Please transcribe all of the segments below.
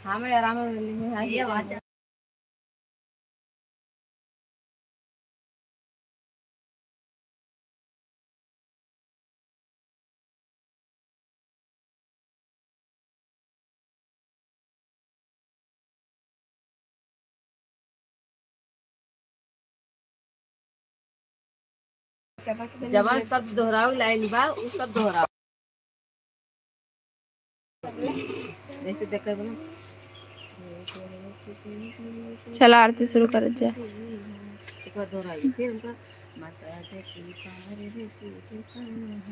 हाँ मैं आराम में जवान शब्द दोहराओ लाइन बा उ सब दोहराओ जैसे देखे बोलो। चला आरती शुरू कर जा। एक बार दोहराइए फिर उनका माता जी की पार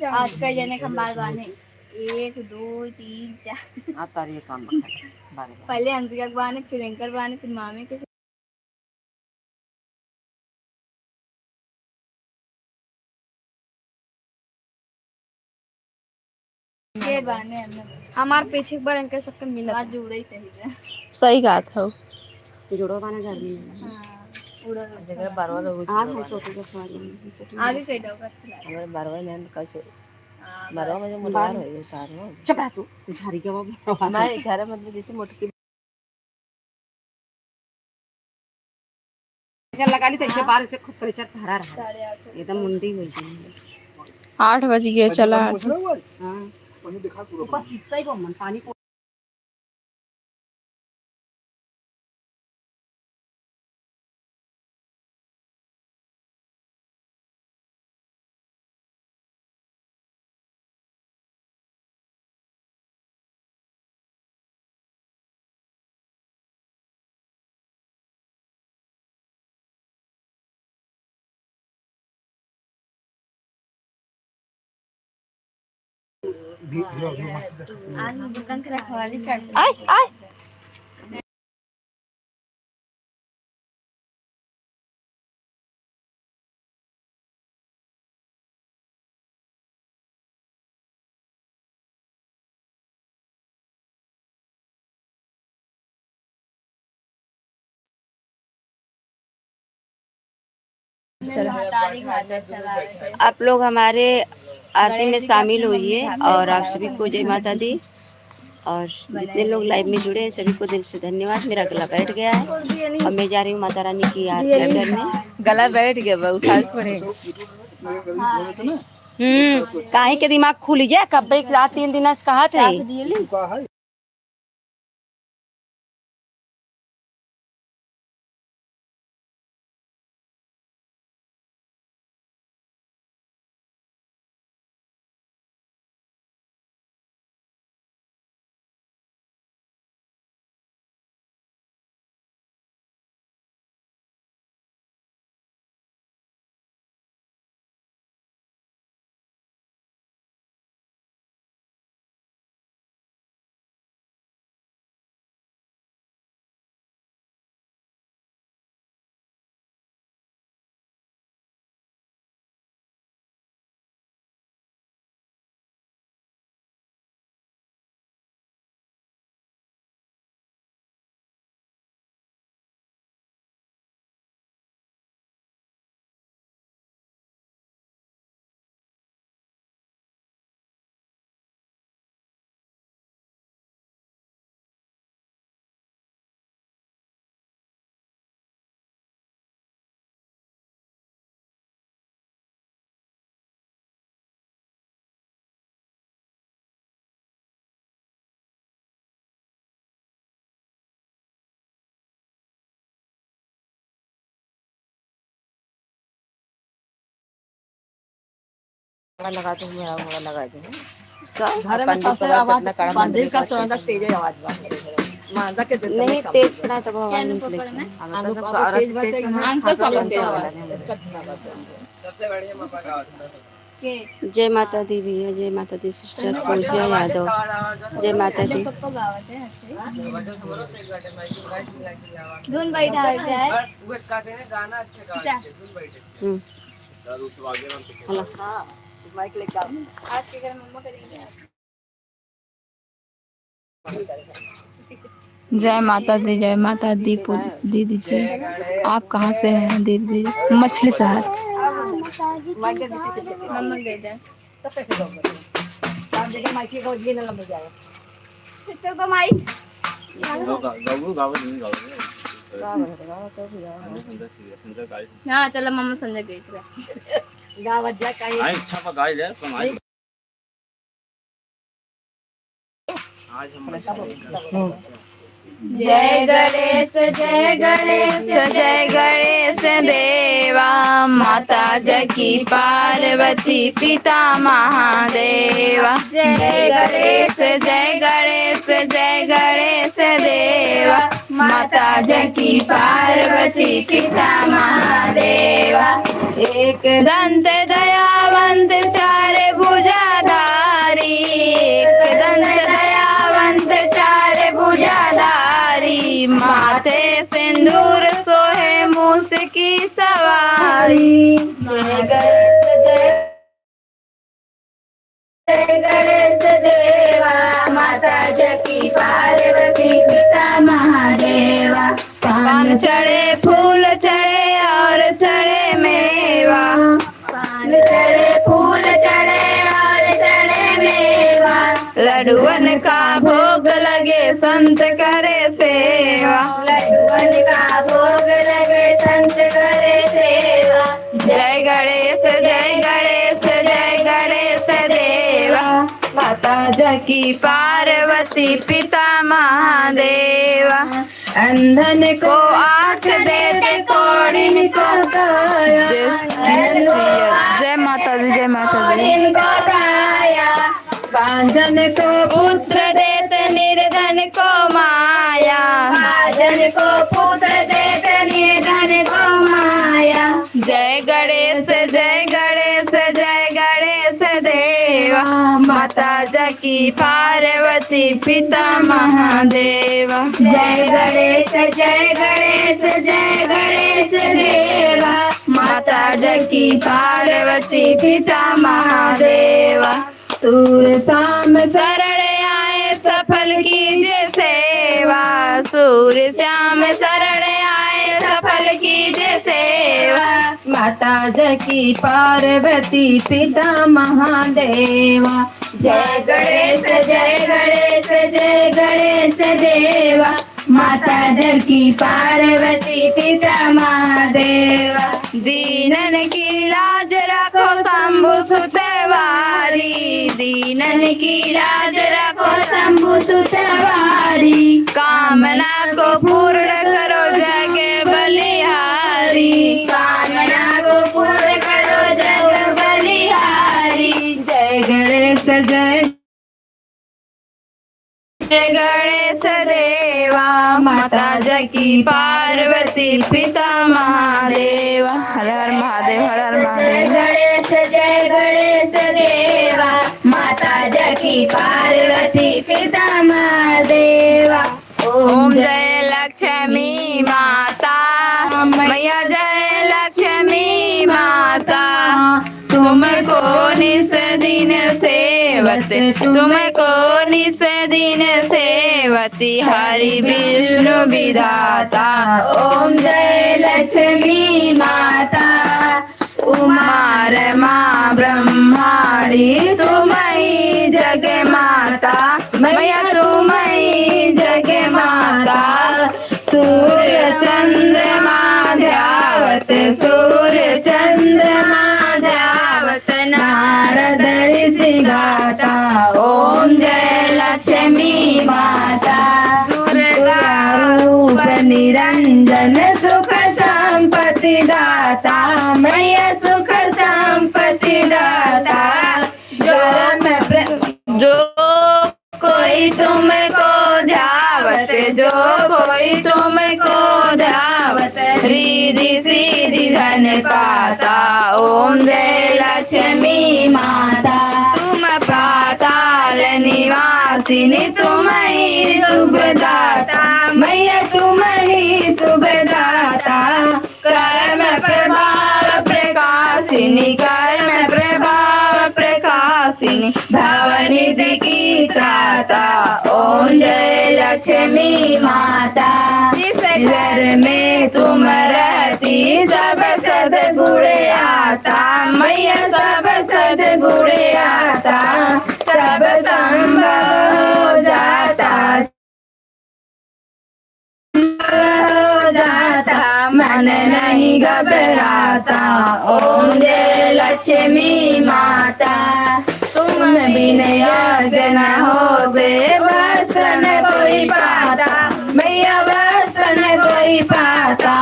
आज का जने खंबाल बाने 1 2 3 4 आप तारी ये काम बखा बारे पहले हंसिका के बाने फिर एंकर बाने फिर मामी के बाने हमार पीछे पर एंकर सबके मिला बात जुड़े ही सही है। सही बात है। जुड़ो बाने घर में हां उड़ा जगह बारवा लोग आज हम छोटे को स्वाद आगे कह दो हमारे बारवा ने कल से बारवा में जो मुलार हो तारो चुप रह तू झाड़ी के बाबू हमारे घर मतलब जैसे मोटकी प्रेशर लगा ली तो इसके बाहर से खूब प्रेशर भरा रहा एकदम मुंडी हुई थी 8 बज गए चला। हां पानी दिखा पूरा ऊपर सिस्ता ही मन पानी को आज दुकान के रखवाली कर आय आय आप लोग हमारे आरती में शामिल होइए और आप सभी को जय माता दी और जितने लोग लाइव में जुड़े हैं सभी को दिल से धन्यवाद। मेरा गला बैठ गया है और मैं जा रही हूँ माता रानी की आरती करने। गला बैठ गया उठा पड़ेगा। काहे के दिमाग खुल गया कब रात 3 दिन से कहा थे लगा दूँ मेरा लगा दूँ। घर में सबसे आवाज मंदिर का सुनंदा तेज आवाज मांदा के नहीं तेज सुना तो आवाज नहीं निकलेगी सबसे बढ़िया मापा का जय माता दी भैया, जय माता दी सिस्टर पूजा यादव, जय माता दी। धुन बैठा है गाना अच्छा माइक लेके आओ। आज के घर मम्मा करेंगे। जय माता दी, जय माता दी। दीदी जी आप कहाँ से हैं दीदी? मछली शहर। मम्मा गए थे माइक को ये ना लग जाए चल तो माइक हाँ चलो मम्मा संजय गई थी गावत जा काही आई इच्छा पर गाइस है सुनाई आज हम जय गणेश जय गणेश देवा, माता जकी पार्वती पिता महादेवा। जय गणेश देवा, माता जकी पार्वती पिता महादेवा। एक दंत दयावंत चार भुजाधारी, एक दंत दयावंत चार भुजाधारी, माथे सिंदूर सोहे मूस की सवारी। जय गणेश देवा, माता जकी पार्वती पिता महादेवा। पान चढ़े फूल चढ़े और चढ़े मेवा, पान चढ़े फूल चढ़े और चढ़े मेवा। लड्डुअन का भोग लगे संत करे सेवा, लड्डुअन का भोग लगे संत करे सेवा। जय गणेश देवा, माता जकी पार्वती पिता महादेवा। अंधन को आँख देते कोढ़िन को काया, जय माता दी जय माता दी। बांझन को पुत्र देते निर्धन को माया, बांझन को पुत्र देते निर्धन को माया। जय गणेश देवा, माता जकी पार्वती पिता महादेवा। जय गणेश देवा, माता जकी पार्वती पिता महादेवा। सूर शाम शरण आए सफल कीजिए सेवा, सूर श्याम शरण आए सफल कीजिए सेवा। माता जकी पार्वती पिता महादेवा। जय गणेश देवा, माता जकी पार्वती पिता महादेवा। दीनन की लाज रखो शंभु सुतवारी, दीनन की लाज रखो शंभु सुतवारी। कामना को पूर्ण करो जगे बलिहारी, कामना को पूर्ण करो जग बलिहारी। जय गणेश देवा, माता जकी पार्वती पिता महादेवा। हर हर महादेव हर हर महादेव। जय गणेश देवा, माता जकी पार्वती पिता महादेवा। ओम जय लक्ष्मी माता, मैया जय लक्ष्मी माता। तुमको निस दिन सेवत, तुमको निस दिन सेवती हरि विष्णु विधाता। ओम जय लक्ष्मी माता, उमार माँ ब्रह्माणी तुम्हारी जग माता। मैया तुम्हारी जग माता। सूर्य चंद्रमा ध्यावत, सूर्य चंद्रमा ध्यावत, नारद ऋषि गाता। ओम जय लक्ष्मी माता, दुर्गा रूप निरंजन सुख संपत्ति दाता। मैया सुख संपत्ति दाता। जो मैं जो कोई तुमको धावत रिधि सीधि धन पाता। ओम जय लक्ष्मी माता तुम पाताल निवासिनी तुम ही शुभदाता। मैया तुम ही शुभदाता। कर्म प्रभाव प्रकाशिनी कर्म प्रभाव प्रकाशिनी भवनिधि की त्राता। ओम जय लक्ष्मी माता घर में तुम रहती सब सद्गुण आता। मैया सब सद्गुण आता सब संभव हो जाता हो जाता मन नहीं घबराता। ओम जय लक्ष्मी माता तुम बिन याद न होते वस्त्र न कोई पाता। मैया वस्त्र न कोई पाता।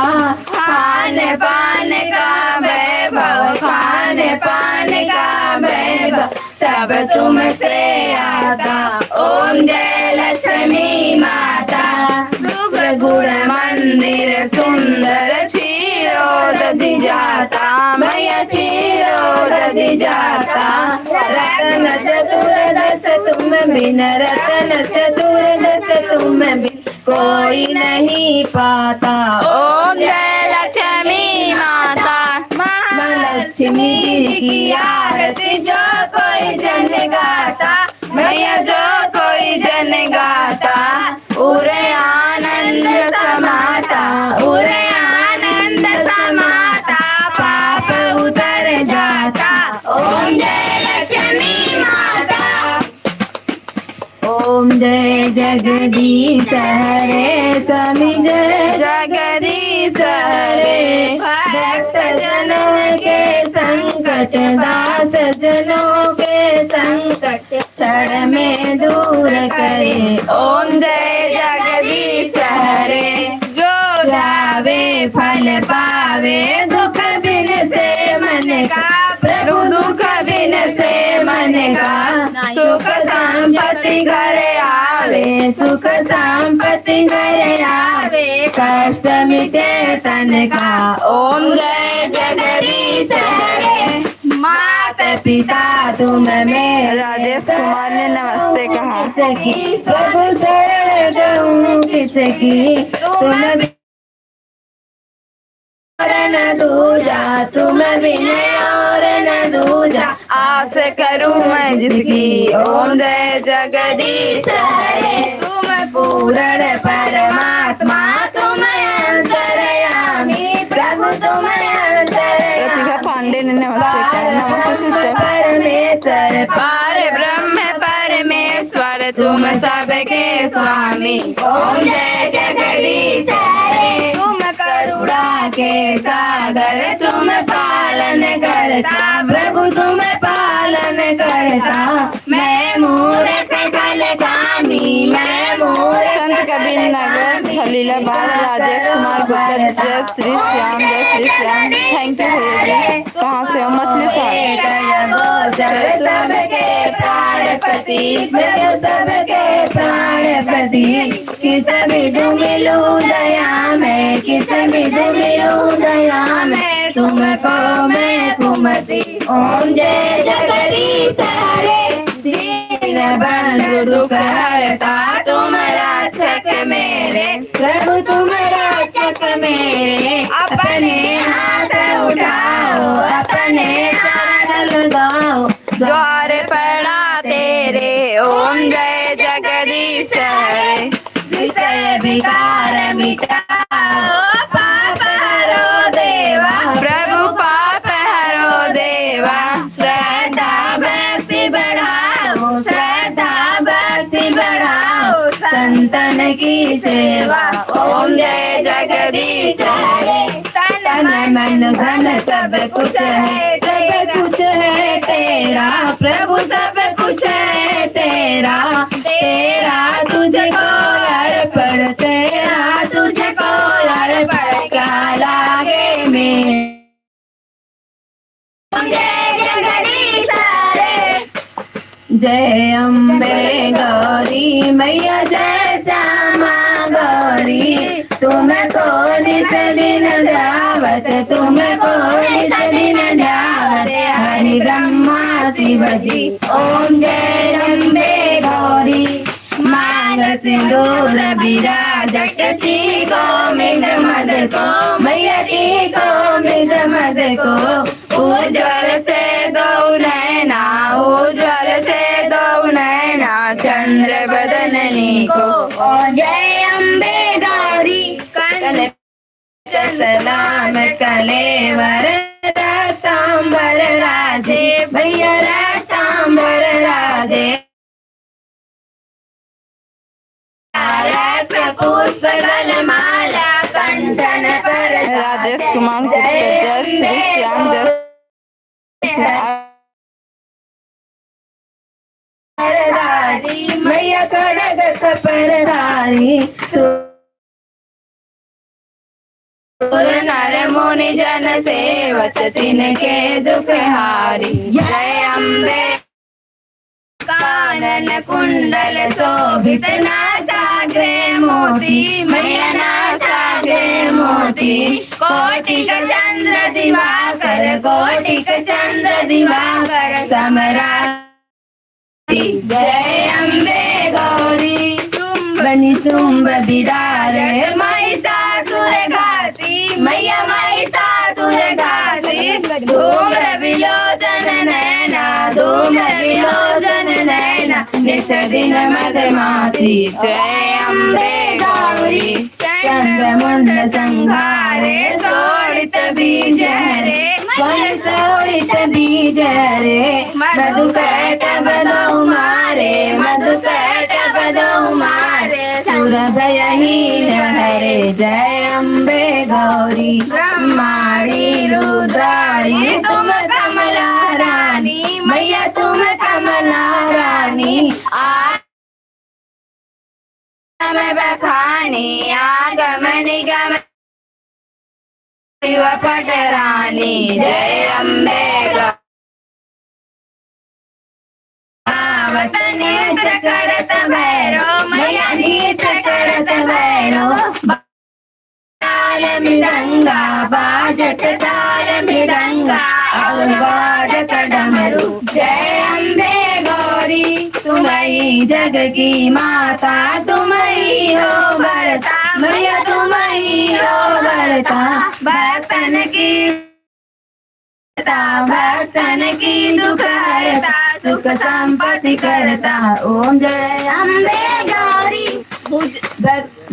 खान पान का वैभव खान पान का वैभव सब तुमसे आता। ओम जय लक्ष्मी माता गुण मंदिर सुंदर क्षीरो दधि जाता। मैया क्षीरो दधि जाता। रतन चतुर्दश तुम बिन रतन चतुर्दश तुम बिन कोई नहीं पाता। ओम जय लक्ष्मी माता महालक्ष्मी की आरती जो कोई जन गाता। मैया जो कोई जन गाता उरे आनंद समाता उरे आनंद समाता पाप उतर जाता। ओम जय लक्ष्मी माता। ओम जय जगदीश हरे स्वामी जय जगदीश हरे। भक्त जनों के संकट दास जनों के संकट क्षण में दूर करे। ओम जय जगदीश हरे जो जावे फल पावे दुख बिन से मन का। प्रभु दुख बिन से मन का सुख संपत्ति घर आवे सुख संपत्ति घर आवे कष्ट मिटे तन का। ओम जय जगदीश हरे। माता पिता तुम में राजेश कुमार ने नमस्ते कहा। प्रभु शरण गऊं किसकी तुम और न दूजा तुम बिन और न दूजा आस करूं मैं जिसकी। ओम जय जगदीश हरे तुम पूर्ण परमात्मा तुम अंतर्यामी प्रभु तुम अंतर्यामी। प्रतिभा पांडे ने नमस्ते नमस्ते सिस्टर। परमेश्वर पार ब्रह्म परमेश्वर तुम सबके स्वामी। ओम जय जगदीश हरे तुम करुणा के सागर तुम पालन करता। प्रभु तुम पालन करता। मैं मूर्ख कलगामी मैं मूर्ख। संत कबीर नगर खलीलाबाद राजेश कुमार गुप्ता जय श्री श्याम जय श्री श्याम। थैंक यू भैया जी। कहाँ से हो? मछली सबके प्राणपति सबके प्राणपति किस विधु मिलू दया में किस विधु मिलू दया में तुमको मैं कुमति। ओम जय जगदीश हरे दीन बंधु दुख हरता तुम रक्षक मेरे। प्रभु तुम रक्षक मेरे। अपने हाथ उठाओ अपने चरण लगाओ द्वार पड़ा तेरे। ओम जय जगदीश हरे विषय विकार मिटाओ पाप हरो देवा। प्रभु पाप हरो देवा। श्रद्धा भक्ति बढ़ाओ श्रद्धा भक्ति बढ़ाओ संतन की सेवा। ओम जय जगदीश हरे तन मन धन सब कुछ है तेरा। प्रभु सब कुछ है तेरा। तेरा तुझको अर्पण तेरा तुझको अर्पण क्या लागे में। जय जगदीश हरे जय अम्बे गौरी मैया जय श्यामा ध्यावत तुम को नित दिन ध्यावत हरि ब्रह्मा शिवजी ओम जय अम्बे गौरी मांग सिंदूर विराजत को मृग मद को मैया को मृग मद को उज्ज्वल से दो नैना उज्ज्वल से दो नैना चंद्र बदननी को ओ जय अम्बे गौरी कल सलाम कलेवर रतांबर राधे भैया रतांबर राधे पुष्प माला कंठन पर राजेश कुमार जय श्री श्याम जय मैया खड़ग परधारी नर मुनि जन सेवत तिनके दुख हारी जय अम्बे कानन कुंडल शोभित नासाग्रे मोती मैया नासाग्रे मोती कोटिक चंद्र दिवाकर समरा जय अम्बे गौरी बनी शुंभ बिरार महिषासुर घाती मैया महिषासुर घाती धूम्र विलोचन नैना धूम्र विलोचन नैना निश दिन मधमाती जय अम्बे गौरी चंद्रमुंड संहारे शोणित बीज हरे शोणित बीज हरे मधुकैट बदौ मारे मधुकैट बदौ मारे सुरभयहीन हरे जय अम्बे गौरी ब्रह्माणी रुद्राणी तुम कमला रानी मैया तुम कमला रानी मैं बखानी आगम निगम शिव पटरानी जय अम्बे गौरी नेत्र करत भैरो मैया नेत्र करत भैरो ताल मृदंगा बाजत ताल मृदंगा और बाजत डमरू जय अम्बे गौरी तुम ही जग की माता तुम ही हो भरता मैया तुम ही हो भरता भक्तन की दुख हरता सुख संपत्ति करता ओम जय अम्बे गौरी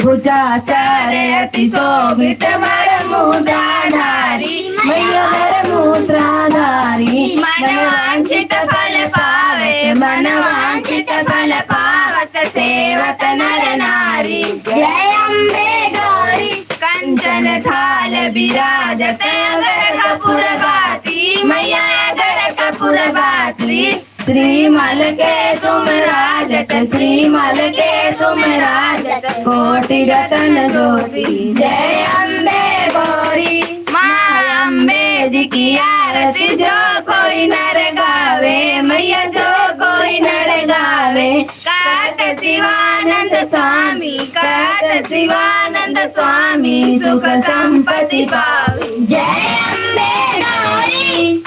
भुजाचार्य अति शोभित वर मुद्राधारी मैया वर मुद्राधारी मनवांछित फल पावे मनवांछित फल पावत सेवत नर नारी जय अम्बे गौरी कंचन थाल विराजत अगर कपूर बाती मैया अगर कपूर बाती श्रीमल के तुम राजत श्रीमल के तुम राजत कोटि रतन ज्योति जय अम्बे गौरी माँ अम्बे जी की आरती जो कोई नर गावे मैया जो कोई नर गावे कहत शिवानंद स्वामी कहत शिवानंद स्वामी सुख संपत्ति पावे जय अम्बे गौरी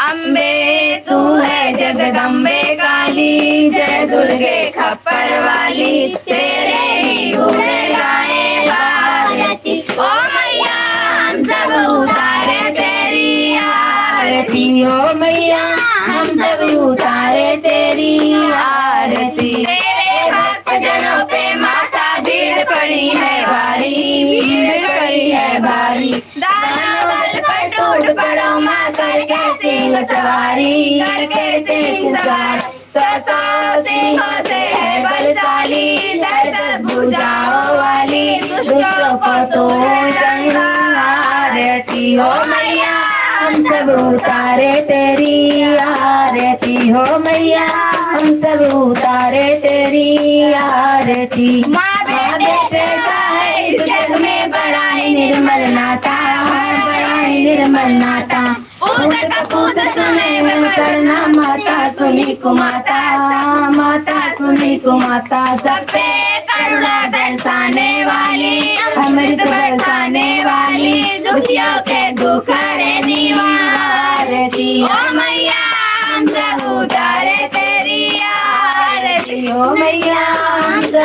अम्बे तू है जगदम्बे काली जय दुर्गे खप्पड़ वाली तेरे ही गुण गाए भारती ओ मैया हम सब उतारे तेरी आरती ओ मैया हम सब उतारे तेरी आरती तेरे भक्त जनों पे माता भीड़ पड़ी है भारी भीड़ पड़ी है भारी दानवल पर टूट पड़ो माँ करके सिंह सवारी करके सिंह सवारी सौ सिंहों से है बलशाली दर्द भुजाओं वाली दुष्टों को तो आरती हो मैया हम सब उतारे तेरी आरती हो मैया हम सब उतारे तेरी आरती माँ बेटे का है इस जग में बड़ा ही निर्मल नाता बड़ा ही निर्मल नाता पूत कपूत सुने में करना माता सुनी कुमाता माता सुनी कुमाता सब पे करुणा दर्शाने वाली अमृत बरसाने वाली दुखियों के दुख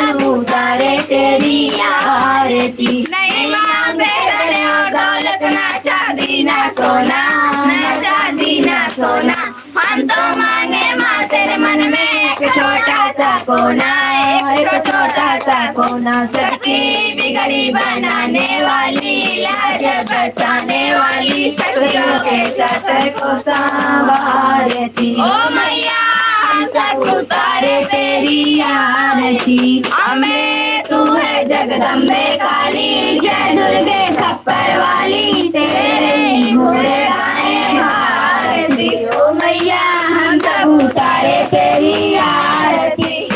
सब उतारे तेरी आरती। नहीं मांगते धन और दौलत, ना चांदी ना सोना, ना चांदी ना सोना। हम तो मांगे माँ तेरे मन में एक छोटा सा कोना, एक छोटा सा कोना। सबकी बिगड़ी बनाने वाली, लाज बचाने वाली, सखियों के ससुर को संभालती। ओ मैया हम सब उतारे तेरी आरती। अम्बे तू है जगदम्बे काली, जय दुर्गे खप्पर वाली, तेरे ही घोड़े गाए आरती। ओ मैया हम सब उतारे तेरी आरती।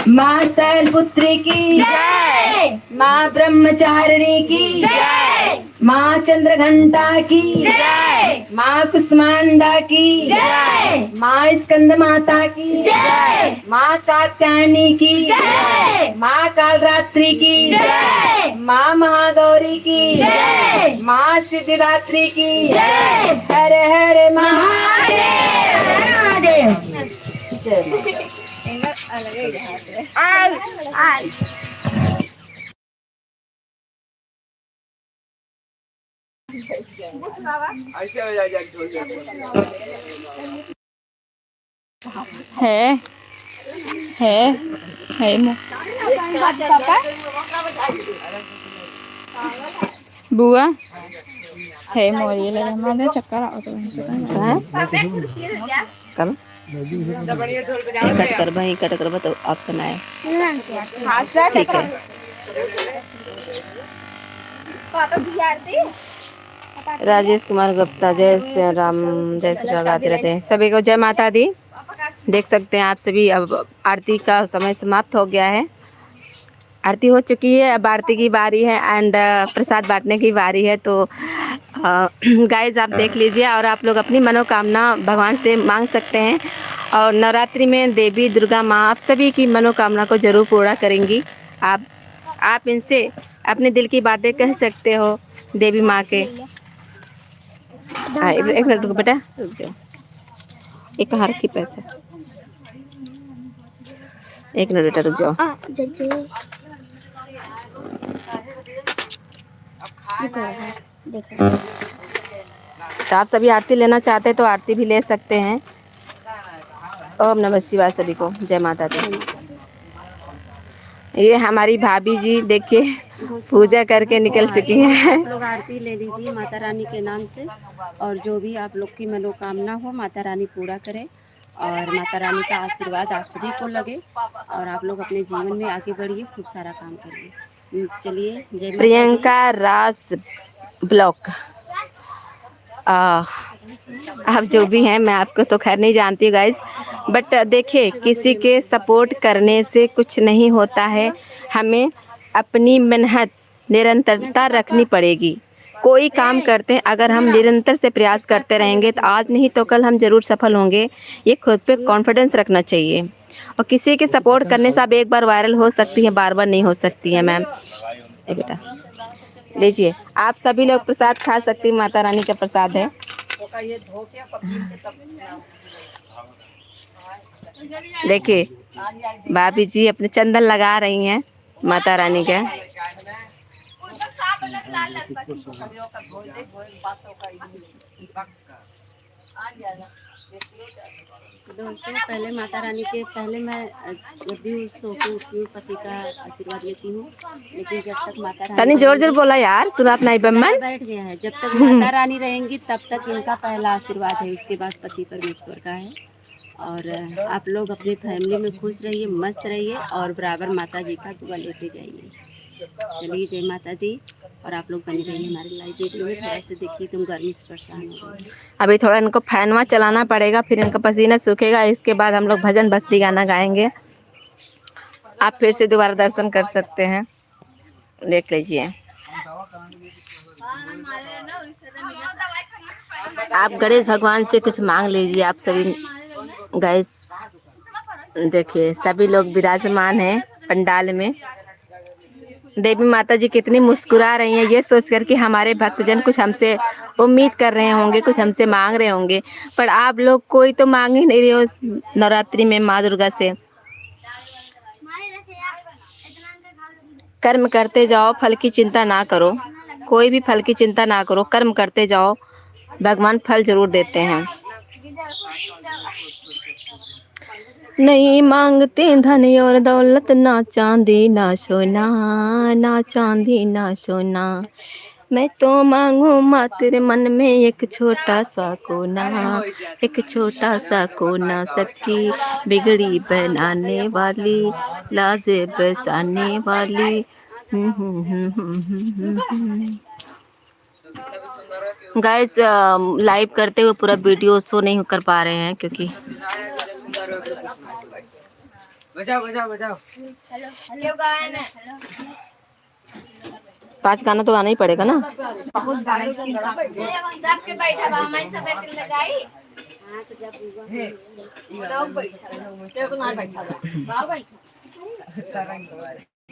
माँ शैलपुत्री की जय, माँ ब्रह्मचारिणी की जय, माँ चंद्रघंटा की जय, माँ कुष्मांडा की जय, माँ स्कंद माता की जय, माँ कात्यायनी की जय, माँ कालरात्रि की जय, माँ महागौरी की जय, माँ सिद्धिदात्री की जय। हर हर महादेव, महादेव। ऐसे हो जाए है मो बुआ है मोरी ले हमारे चक्कर आओ तो कल कट कर तो ऑप्शन आए। ठीक है। राजेश कुमार गुप्ता, जय श्री राम, जय श्री राम गाते रहते हैं। सभी को जय माता दी। देख सकते हैं आप सभी, अब आरती का समय समाप्त हो गया है। आरती हो चुकी है, अब आरती की बारी है एंड प्रसाद बांटने की बारी है। तो गाइज आप देख लीजिए और आप लोग अपनी मनोकामना भगवान से मांग सकते हैं। और नवरात्रि में देवी दुर्गा माँ आप सभी की मनोकामना को जरूर पूरा करेंगी। आप इनसे अपने दिल की बातें कह सकते हो देवी माँ के। हाँ एक मिनट रुको बेटा, रुक जाओ। एक कहाँ रखी पैसा, एक मिनट बेटा रुक जाओ। तो आप सभी आरती लेना चाहते हैं तो आरती भी ले सकते हैं। ओम नमः शिवाय। सभी को जय माता दी। ये हमारी भाभी जी देखिए पूजा करके निकल चुकी हैं। आप लोग आरती ले लीजिए माता रानी के नाम से, और जो भी आप लोग की मनोकामना हो माता रानी पूरा करे और माता रानी का आशीर्वाद आप सभी को लगे और आप लोग अपने जीवन में आगे बढ़िए, खूब सारा काम करिए। चलिए जय माता। प्रियंका राज ब्लॉक, आप जो भी हैं, मैं आपको तो खैर नहीं जानती गाइस, बट देखिए किसी के सपोर्ट करने से कुछ नहीं होता है। हमें अपनी मेहनत निरंतरता रखनी पड़ेगी। कोई काम करते हैं अगर हम निरंतर से प्रयास करते रहेंगे तो आज नहीं तो कल हम जरूर सफल होंगे। ये खुद पे कॉन्फिडेंस रखना चाहिए। और किसी के सपोर्ट करने से आप एक बार वायरल हो सकती है, बार बार नहीं हो सकती है मैम। बेटा लीजिए, आप सभी लोग प्रसाद खा सकती, माता रानी का प्रसाद है। देखिए भाभी जी अपने चंदन लगा रही हैं माता रानी का। दोस्तों पहले माता रानी के पहले मैं जब भी सो के उठती हूँ पति का आशीर्वाद लेती हूँ, लेकिन जब तक माता रानी जोर जोर बोला यार, सुनात नहीं बम्मन बैठ गया है। जब तक माता रानी रहेंगी तब तक इनका पहला आशीर्वाद है, उसके बाद पति परमेश्वर का है। और आप लोग अपनी फैमिली में खुश रहिए, मस्त रहिए और बराबर माता जी का दुआ लेते जाइए। चलिए जय माता दी। और आप लोग बने रहिए हमारे लाइव वीडियो में। थोड़ा सा देखिए, तुम गर्मी से परेशान हो गए। अभी थोड़ा इनको फैनवा चलाना पड़ेगा, फिर इनका पसीना सूखेगा। इसके बाद हम लोग भजन भक्ति गाना गाएंगे। आप फिर से दोबारा दर्शन कर सकते हैं, देख लीजिए। आप गणेश भगवान से कुछ मांग लीजिए। आप सभी गाइस देखिए, सभी लोग विराजमान हैं पंडाल में। देवी माता जी कितनी मुस्कुरा रही हैं, ये सोचकर कि हमारे भक्तजन कुछ हमसे उम्मीद कर रहे होंगे, कुछ हमसे मांग रहे होंगे, पर आप लोग कोई तो मांग ही नहीं रहे हो नवरात्रि में माँ दुर्गा से। कर्म करते जाओ, फल की चिंता ना करो। कोई भी फल की चिंता ना करो, कर्म करते जाओ, भगवान फल जरूर देते हैं। नहीं मांगते धन और दौलत, ना चांदी ना सोना, ना चांदी ना सोना। मैं तो मांगू मात्र मन में एक छोटा सा कोना, एक छोटा सा कोना। सबकी बिगड़ी बनाने वाली, लाज बचाने वाली। गाइस लाइव करते हुए पूरा वीडियो शो नहीं कर पा रहे हैं क्योंकि बजाओ 5 गाना तो गाना ही पड़ेगा ना।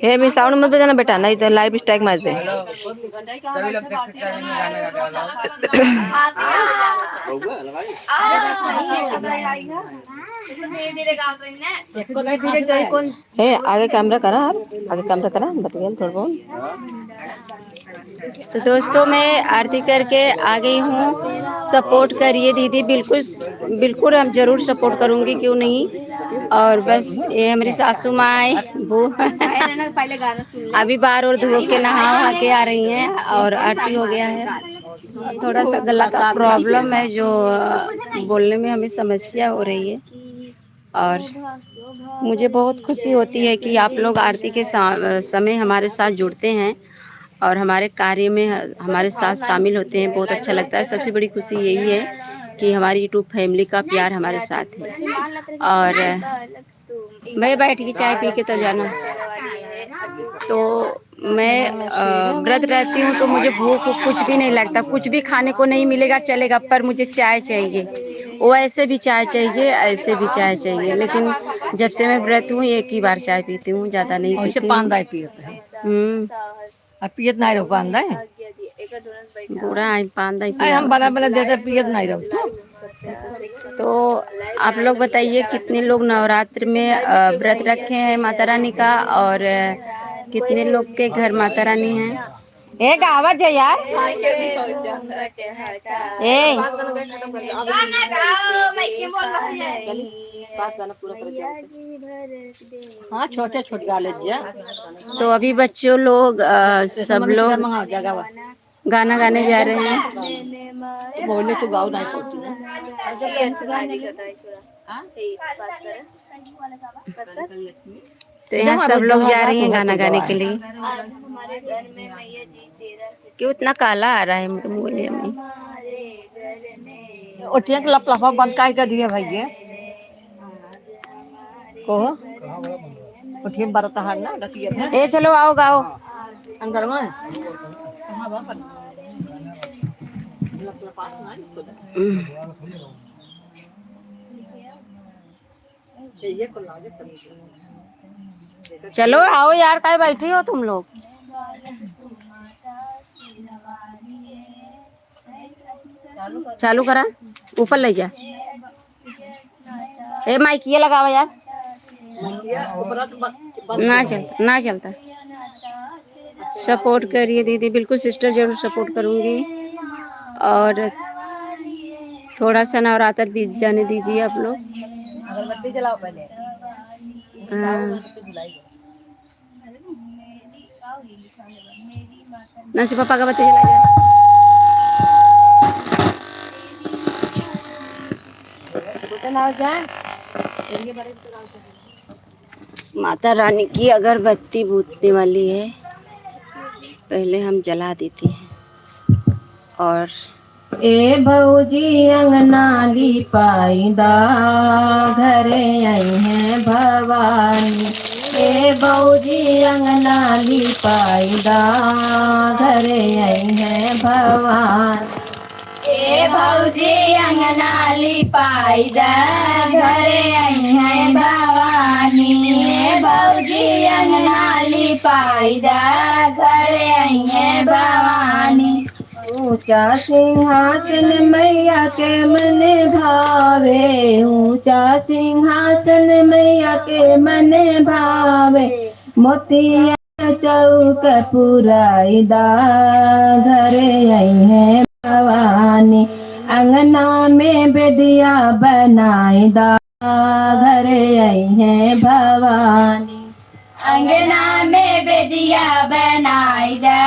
हे मैं साउंड मत बजाना बेटा, नहीं तो लाइव स्ट्राइक मार दे। सभी लोग देख सकते हैं गाना गाने वाला। हे आगे कैमरा करा, आगे कैमरा करा, बतिया थोड़ा बहुत। तो दोस्तों मैं आरती करके आ गई हूँ। सपोर्ट करिए दीदी, बिल्कुल बिल्कुल हम जरूर सपोर्ट करूँगी, क्यों नहीं। और बस ये हमारी सासू माँ है वो अभी बाहर और धो के नहा के आ रही हैं और आरती हो गया है। थोड़ा सा गला का प्रॉब्लम है जो बोलने में हमें समस्या हो रही है। और मुझे बहुत खुशी होती है कि आप लोग आरती के समय हमारे साथ जुड़ते हैं और हमारे कार्य में हमारे साथ शामिल होते हैं। बहुत अच्छा लगता है। सबसे बड़ी खुशी यही है कि हमारी यूट्यूब फैमिली का प्यार हमारे साथ है। और मैं बैठ के चाय पी के तो जाना। तो मैं व्रत रहती हूँ तो मुझे भूख कुछ भी नहीं लगता, कुछ भी खाने को नहीं मिलेगा चलेगा, पर मुझे चाय चाहिए। वो ऐसे भी चाय चाहिए, ऐसे भी चाय चाहिए। लेकिन जब से मैं व्रत हूँ एक ही बार चाय पीती हूँ, ज़्यादा नहीं पीती हूँ। पियत नहीं रहो पांदा है पूरा आई पांदा ही हम बना बना देते पियत नहीं रहो तो आप लोग बताइए कितने लोग नवरात्र में व्रत रखे हैं माता रानी का, और कितने लोग के घर माता रानी है। एक आवाज है यार, ए हाँ छोटे छोटे गा लीजिए। तो अभी बच्चों लोग सब लोग गाना गाने जा रहे हैं। बोले तो गाओ नहीं पड़ती तो यहाँ सब लोग जा रही हैं गाना गाने के लिए। क्यों इतना काला आ रहा है बोले में। ओटिया के लपलफा बंद कर दिए भैया को ओटिया बरता है ना दतिया ए चलो आओ गाओ अंदर में चलो आओ यार, काहे बैठी हो तुम लोग। चालू करा, ऊपर ले जा। ए माइक ये लगावा यार, ना चलता। सपोर्ट करिए दीदी, बिल्कुल सिस्टर जरूर सपोर्ट करूँगी। और थोड़ा सा नवरात्र बीत जाने दीजिए आप लोग। अगरबत्ती जलाओ पहले। नसी पापा का बत्ती जला गया। माता रानी की अगरबत्ती बूतने वाली है, पहले हम जला देते हैं। और ए भौजी अंगना लिपाईदा, घरे आई हैं भवानी। ए भौजी अंगना लिपाईदा, घरे आई हैं भवानी। ए भौजी अंगना लिपाईदा, घरे आई हैं भवानी। ए भौजी अंगना लिपाईदा, घरे आई हैं भवानी। ऊंचा सिंहासन मैया के मन भावे, ऊंचा सिंहासन मैया के मन भावे। मोतिया चौक पुराईदा घरे आई है भवानी। अंगना में बेदिया बनाईदा घरे आई है भवानी। अंगना में बेदिया बनाई दा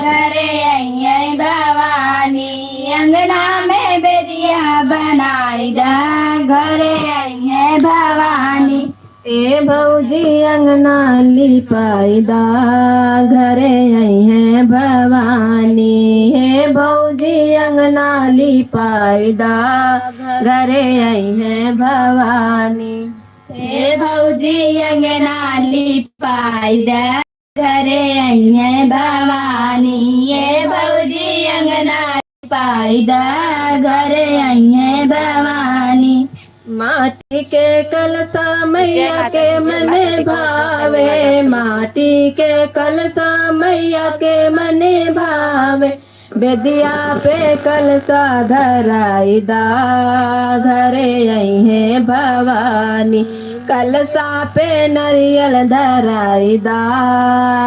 घरे आई है भवानी। अंगना में बेदिया बनाई दा घरे आई है भवानी। ए भौजी अंगना लिपाई दा घरे आई है भवानी। हे भौजी अंगना लिपाई दा घरे आई है भवानी। हे भौजी अंगना लिपाई दा घरे आई है भवानी। हे भौजी अंगना लिपाई दा घरे आई है भवानी। माटी के कलसा मैया के मने भावे। माटी के कलसा मैया के मने भावे। बेदिया पे कलसा धराई दा घरे आई है भवानी। कलसा पे नरियल धराई दा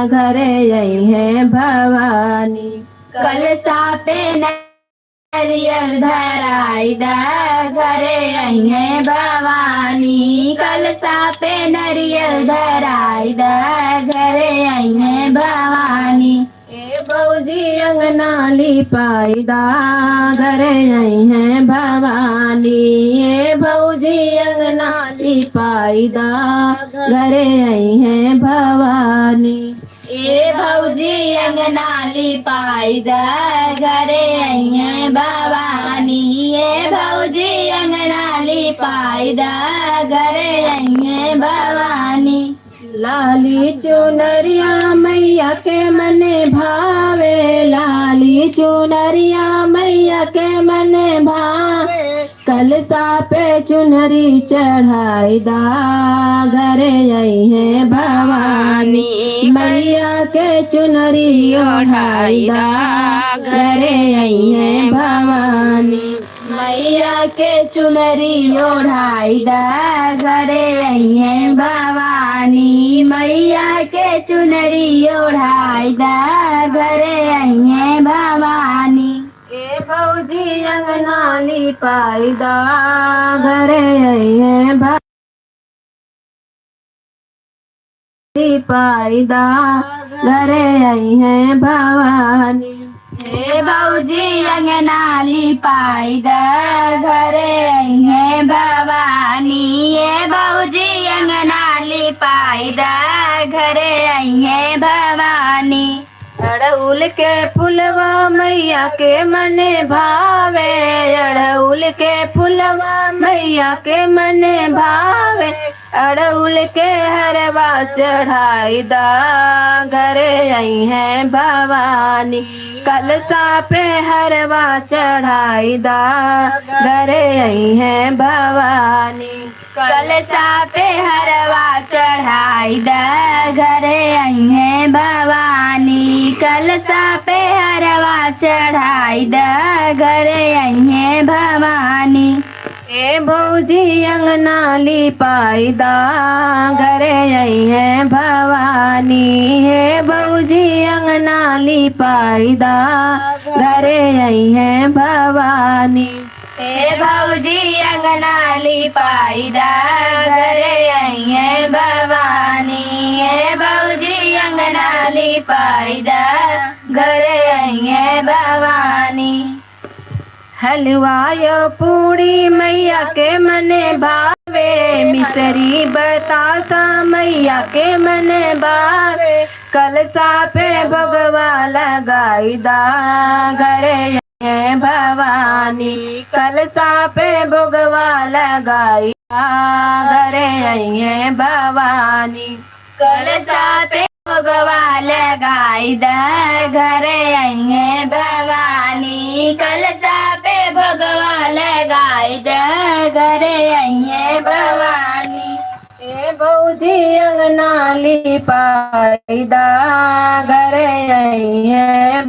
घरे आई है भवानी। कलसा पे नरियल धराई दा घरे आई है भवानी। कलसा पे नरियल धराई दा घरे आई है भवानी। ए भौजी अंगना लिपाई दा घरे आई है भवानी। ए भौजी अंगना लिपाई दा घरे आई है भवानी। ए भौजी अंगना लिपाई दा घरे आई है भवानी। ए भौजी अंगना लिपाई दा घरे आई है भवानी। लाली चुनरिया मैया के मने भावे। लाली चुनरिया मैया के मने भावे। कलसा पे चुनरी चढ़ाई दा घरे आई है भवानी। मैया के चुनरी ओढ़ाई दा घरे आई है भवानी। मैया के चुनरी ओढ़ाई दा घरे आई है भवानी। मैया के चुनरी ओढ़ाई दा घरे आई है भवानी। ए भौजी अंगना लिपाई दा घरे आई है भवानी। लिपाई दा घरे आई है भवानी। हे भौजी अंगना लिपाई दा घरे आई है भवानी। हे भौजी अंगना लिपाई दा घरे आई है भवानी। अड़उल के फुलवा मैया के मने भावे। अड़उल के फुलवा मैया के मने भावे। अड़उल के हरवा चढ़ाई दा घरे आई है भवानी। कलसा पे हरवा चढ़ाई दा घरे आई है भवानी। कलसा पे हरवा चढ़ाई दा घरे आई है भवानी। कलसा पे हरवा चढ़ाई दा घरे आई है भवानी। ए भौजी अंगना लिपाई दा घरे आई है भवानी। हे भौजी अंगना लिपाई दा घरे आई है भवानी। हे भौजी अंगना लिपाई दा घरे आई है भवानी। हे भौजी अंगना लिपाई दा घरे आई है भवानी। हलवायो पूड़ी मैया के मने भावे। मिसरी बतासा मैया के मने भावे। कलसा पे भगवा लगाई दा घरे है भवानी। कलसा पे भगवा लगाई दा घरे आई है भवानी। कलसा पे भगवा लगाई दा घरे आई है भवानी। कलसा पे भगवा लगाई दा घरे आई है भवानी। ए भौजी अंगना लिपाई दा घरे आई है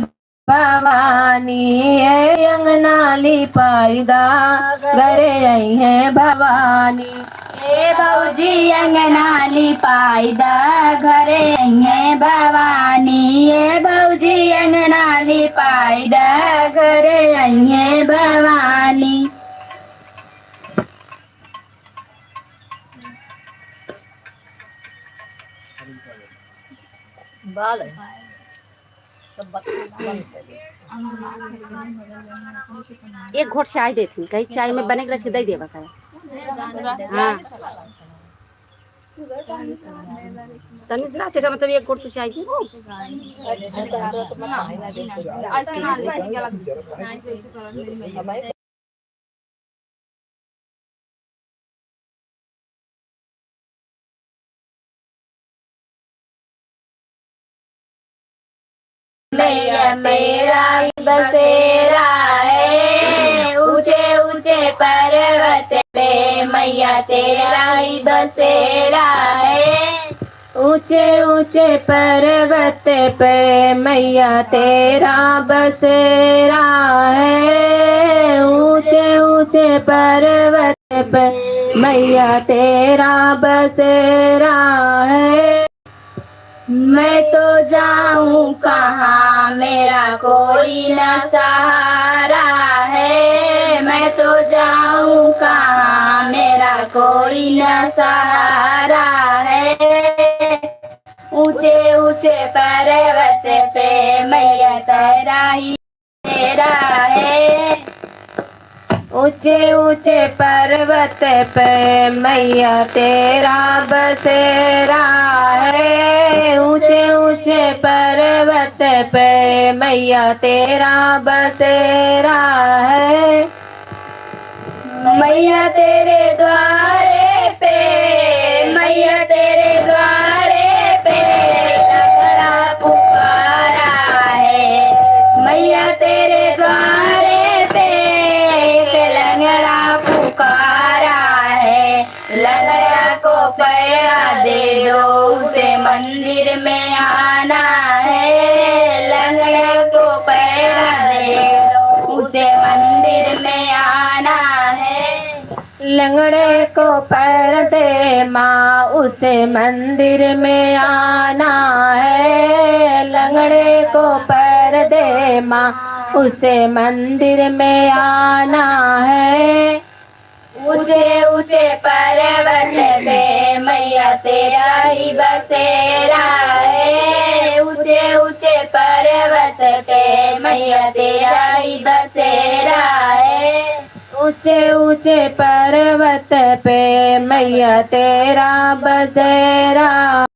भवानी। ए अंगना लिपाई दा घरे आई है भवानी। ए भौजी अंगना लिपाई द घरे है भवानी। ए भौजी अंगना लिपाई द घरे है भवानी। बाल सब एक घोट चाय देती कहीं चाय में बने के दे देवा कर। हाँ तनिस रात का मतलब एक घोट तो चाय की मैया मेरा बसेरा है ऊंचे ऊंचे पर्वत पे मैया तेरा ही बसेरा है। ऊंचे ऊंचे पर्वत पे मैया तेरा बसेरा है। ऊंचे ऊंचे पर्वत पे मैया तेरा बसेरा है। मैं तो जाऊं कहाँ मेरा कोई न सहारा है। मैं तो जाऊं कहाँ मेरा कोई न सहारा है। ऊंचे ऊंचे पर्वत पे मैया तेरा ही तेरा है। ऊंचे ऊंचे पर्वत पे मैया तेरा बसेरा है। ऊंचे ऊंचे पर्वत पे मैया तेरा बसेरा है। मैया तेरे द्वारे पे मैया तेरे द्वारे पे लंगड़ा पुकारा है। मैया तेरे द्वारे पे लंगड़ा पुकारा है। लंगड़ा को पैरा दे दो उसे मंदिर में आना है। लंगड़ा को पैरा दे दो उसे मंदिर में आना है। लंगड़े को पैर दे माँ उसे मंदिर में आना है। लंगड़े को पैर दे माँ उसे मंदिर में आना है। ऊंचे ऊंचे पर्वत पे मैया तेरा ही बसेरा है। ऊंचे ऊंचे पर्वत पे मैया तेरा ही बसेरा है। ऊंचे ऊंचे पर्वत पे मैया तेरा बसेरा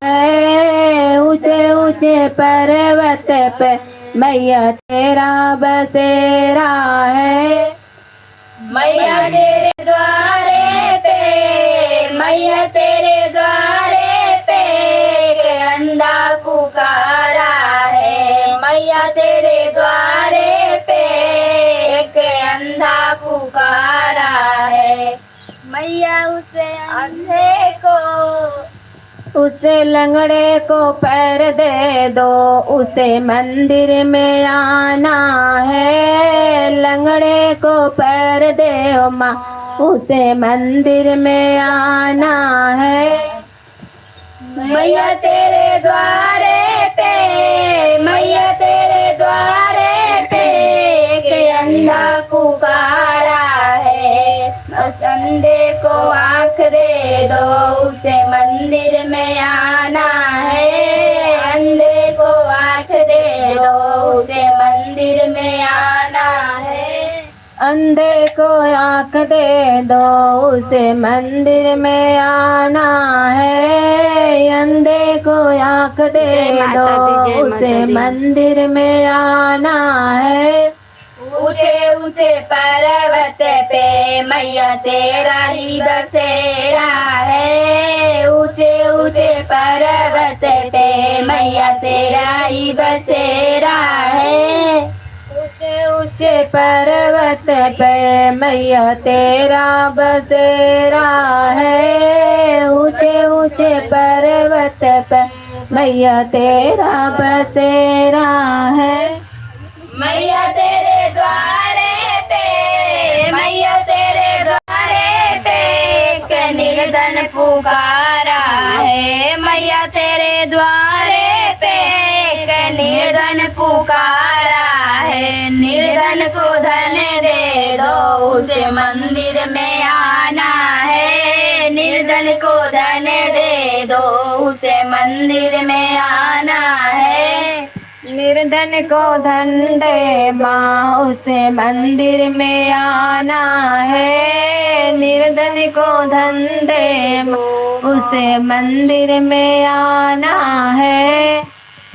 है। ऊंचे ऊंचे पर्वत पे मैया तेरा बसेरा है। मैया तेरे द्वारे पे मैया तेरे द्वारे पे एक अंधा पुकारा है। मैया तेरे द्वारे पे एक अंधा पुकारा है। मैया उसे अंधे को उसे लंगड़े को पैर दे दो उसे मंदिर में आना है। लंगड़े को पैर दे माँ उसे मंदिर में आना है। मैया तेरे द्वारे पे मैया तेरे द्वारे पे एक अंधा पुकारा है। उस अंधे को आँख दे दो उसे मंदिर में आना है। अंधे को आँख दे दो उसे मंदिर में आना है। अंधे को आँख दे दो उसे मंदिर में आना है। अंधे को आँख दे दो उसे मंदिर में आना है। ऊंचे ऊंचे पर्वत पे मैया तेरा ही बसेरा है। ऊंचे ऊंचे पर्वत पे मैया तेरा ही बसेरा है। ऊंचे ऊंचे पर्वत पे मैया तेरा बसेरा है। ऊंचे ऊंचे पर्वत पे मैया तेरा बसेरा है। मैया तेरे द्वारे पे मैया तेरे द्वारे पे एक निर्धन पुकारा है मैया तेरे द्वारे पे एक निर्धन पुकारा है। निर्धन को धन दे दो उसे मंदिर में आना है। निर्धन को धन दे दो उसे मंदिर में आना है। निर्धन को धन दे माँ उसे मंदिर में आना है। निर्धन को धन दे माँ उसे मंदिर में आना है।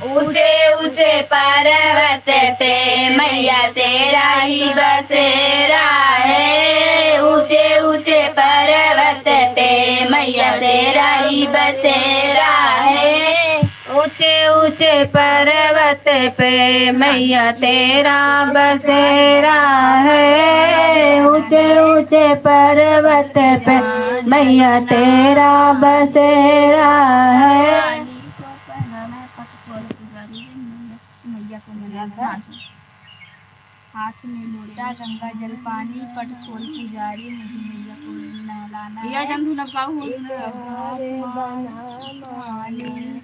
ऊंचे ऊंचे पर्वत पे मैया तेरा ही बसेरा है। ऊंचे ऊंचे पर्वत पे मैया तेरा ही बसेरा है। ऊंचे ऊंचे पर्वत पे मैया तेरा बसेरा है। ऊंचे ऊंचे पर्वत पे मैया तेरा बसेरा है। मैया को मनाना हाथ में लोटा गंगा जल पानी पट खोल पुजारी मुझे मैया को नहलाना या जंधु नबकाऊ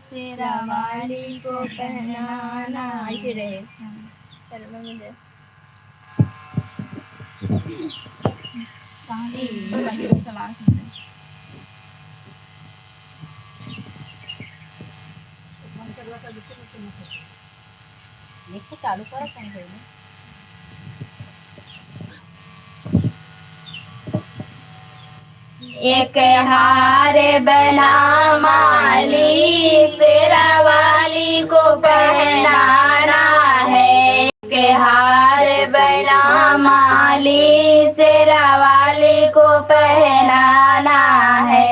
सेरा वाली को पहनाना ऐसे रहे। चलो मुझे सलाह देखो चालू करो कौन है एक हार बना माली सेरा वाली को पहनाना है। एक हार बना माली सेरा वाली को पहनाना है।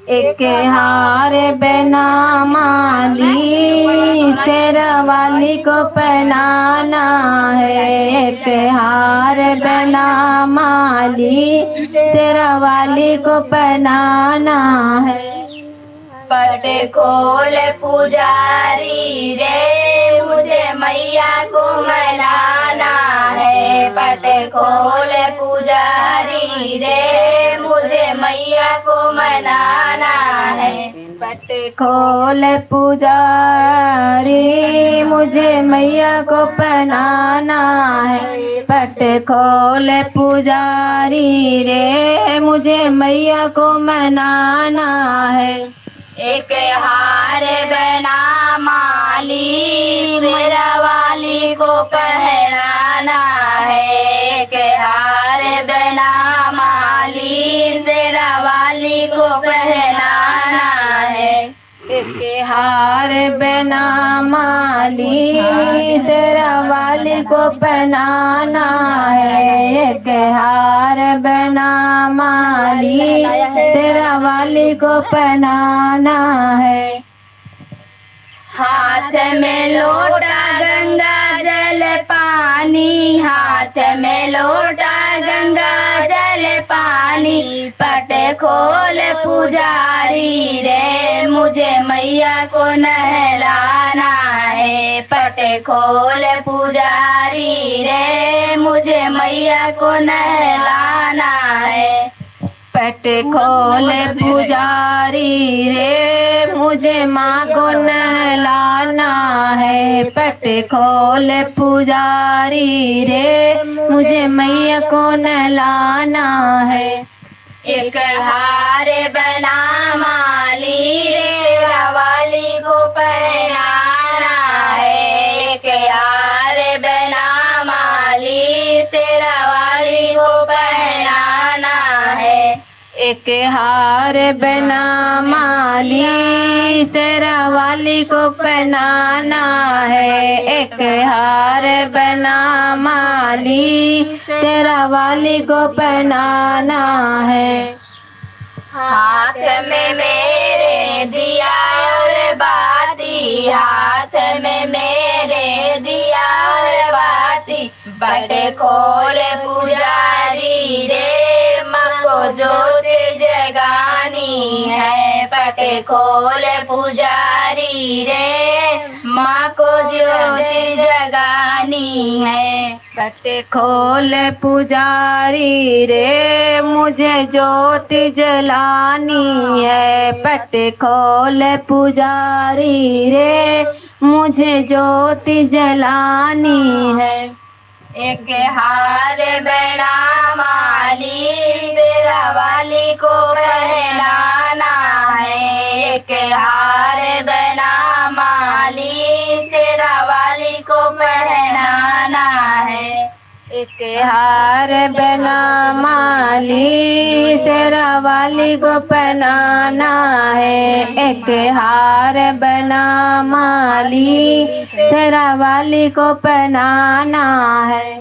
एक हार बना माली सेरा वाली को पहनाना है। एक हार बना माली सेरा वाली को पहनाना है। पट खोल पुजारी रे मुझे मैया को मनाना है। पट खोल पुजारी रे मुझे मैया को मनाना है। पट खोल पुजारी मुझे मैया को पहनाना है। पट खोल पुजारी रे मुझे मैया को मनाना है। एक हार बना माली सेरा वाली को पहनाना है। एक हार बना माली सेरा वाली को पहनाना है। एक हार बना माली सेरा वाली को पहनाना है। एक हार बना माली सेरा वाली को पहनाना है। हाथ में लोटा गंगा जल पानी हाथ में लोटा गंगा जल पानी पट खोल पुजारी रे मुझे मैया को नहलाना है। पट खोल पुजारी रे मुझे मैया को नहलाना है। पट खोल पुजारी रे मुझे माँ को नहलाना है। पट खोल पुजारी रे मुझे मैया को नहलाना है। एक हार बना माली सेरा वाली को पहनाना है। एक हार बना माली सेरा वाली को पहनाना है। एक हार बना माली सेरा वाली को पहनाना है। एक हार बना माली सेरा वाली को पहनाना है। हाथ में मेरे दिया और बाती हाथ में मेरे दिया और बाती पट खोल पुजारी रे माँ को ज्योति जगानी है। पट खोल पुजारी रे माँ को ज्योति जगानी जलानी है। पट खोल पुजारी रे मुझे ज्योति जलानी है। पट खोल पुजारी रे मुझे ज्योति जलानी है। एक हार बना माली सिरा वाली को पहनाना है। एक हार बना माली सिरा वाली को पहनाना है। एक हार बना माली सिरा वाली को पहनाना है। एक हार बना माली सिरा वाली को पहनाना है।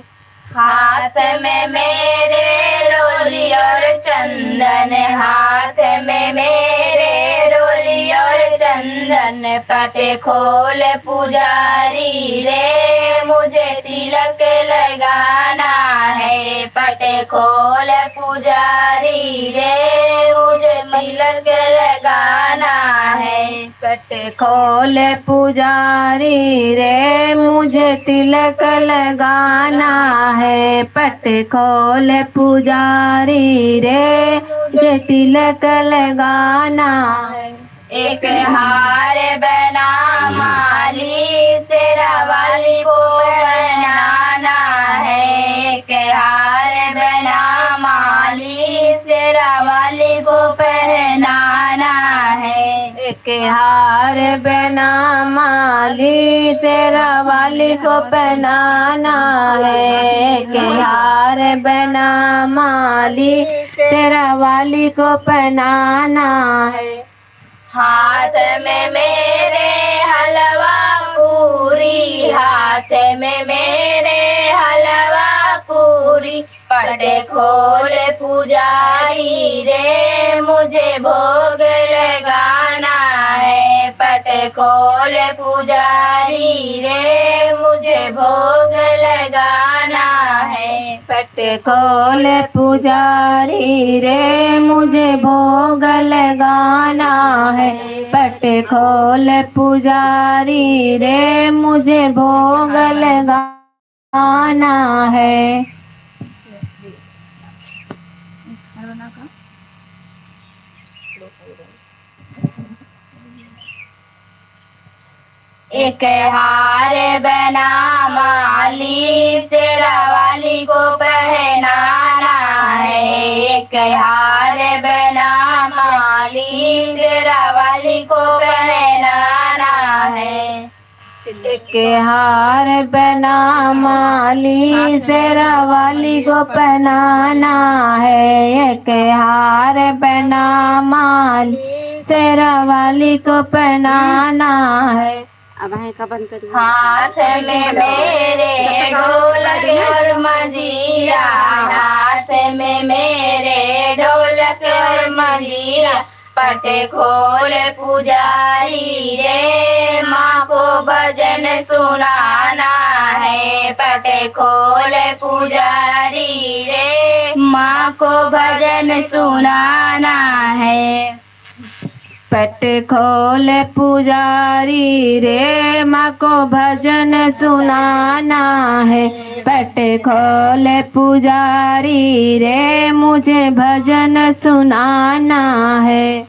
हाथ में मेरे रोली और चंदन, हाथ में मेरे रोली और चंदन। पट खोल पुजारी रे मुझे तिलक लगाना है। पट खोल पुजारी रे मुझे तिलक लगाना है। पट खोल पुजारी रे मुझे तिलक लगाना है। पट खोल पुजारी रे मुझे तिलक लगाना है। एक हार बना माली सिरा वाली को पहनाना है। एक हार बना माली सिरा वाली को पहनाना है। एक हार बना माली सिरा वाली को पहनाना है। एक हार बना माली सिरा वाली को पहनाना है। हाथ में मेरे हलवा पूरी, हाथ में मेरे हलवा पूरी। पट खोल पुजारी रे मुझे भोग लगाना है। पट खोल पुजारी रे मुझे भोग लगाना है। पट खोल पुजारी रे मुझे भोग लगाना है। पट खोल पुजारी रे मुझे भोग लगाना है। एक हार बना माली सिरा वाली को पहनाना है। एक हार बना माली सिरा वाली को पहनाना है। एक हार बना माली सिरा वाली को पहनाना है। एक हार बना माली सिरा वाली को पहनाना है। अब आए का बंद करिए। हाथ में मेरे ढोलक और मंजीरा, हाथ में मेरे ढोलक और मंजीरा। पट खोल पुजारी रे माँ को भजन सुनाना है। पट खोल पुजारी रे माँ को भजन सुनाना है। पट खोल पुजारी रे माँ को भजन सुनाना है। पट खोल पुजारी रे मुझे भजन सुनाना है।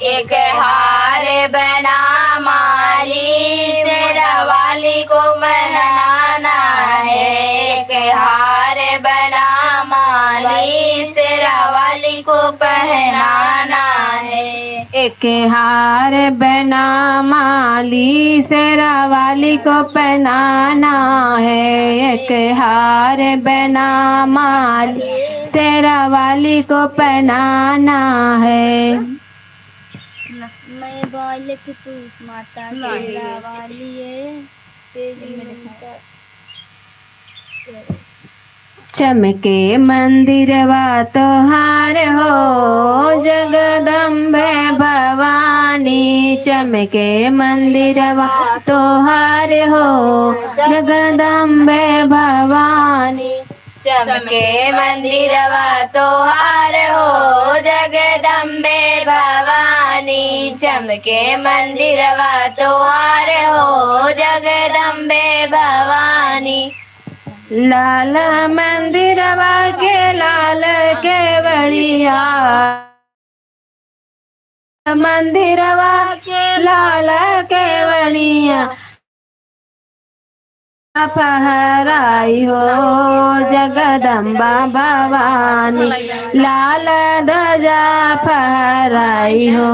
एक हार बना माली सिरा वाली को मनाना है। एक हार बना माली सिरा वाली को पहनाना है। एक हार बना माली सिरा वाली को पहनाना है। एक हार बना माली सिरा वाली को पहनाना है। मैं बोल कि तू माता सिरा वाली है तेरी। चमके मंदिरवा तोहार हो जगदम्बे भवानी। चमके मंदिरवा तोहार हो जगदम्बे भवानी। चमके मंदिरवा तोहार हो जगदम्बे भवानी। चमके मंदिरवा तोहार हो जगदम्बे भवानी। भवानी। लाल मंदिरवा के लाल के बड़िया, मंदिरवा के लाल के बड़िया फहराई हो जगदम्बा भवानी। लाल ध्वजा फहराई हो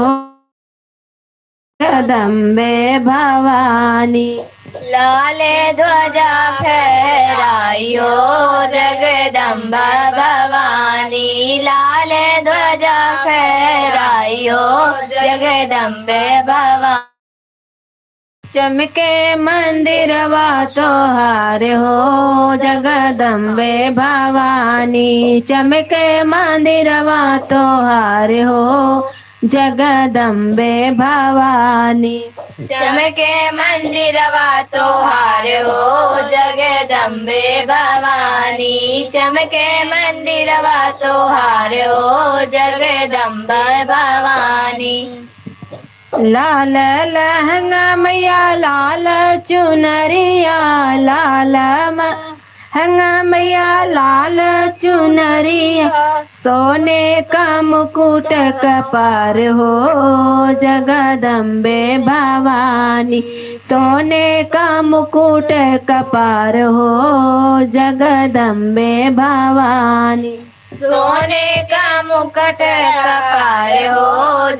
जगदम्बे भवानी। लाल ध्वजा फहराई हो जगदम्बा भवानी। लाल ध्वजा फहराई हो जगदम्बे भवानी। चमके मंदिरवा तोहार हो जगदम्बे भवानी। चमके मंदिरवा तोहार हो जगदम्बे भवानी। चमके मंदिरवा तोहार हो जगदम्बे भवानी। चमके मंदिरवा तोहार हो जगदम्बे भवानी। लाल लहंगा मैया लाल चुनरिया, लाल लहंगा मैया लाल चुनरिया, सोने का मुकुट कपार हो जगदम्बे भवानी। सोने का मुकुट कपार हो जगदम्बे भवानी। सोने का मुकुट कपार हो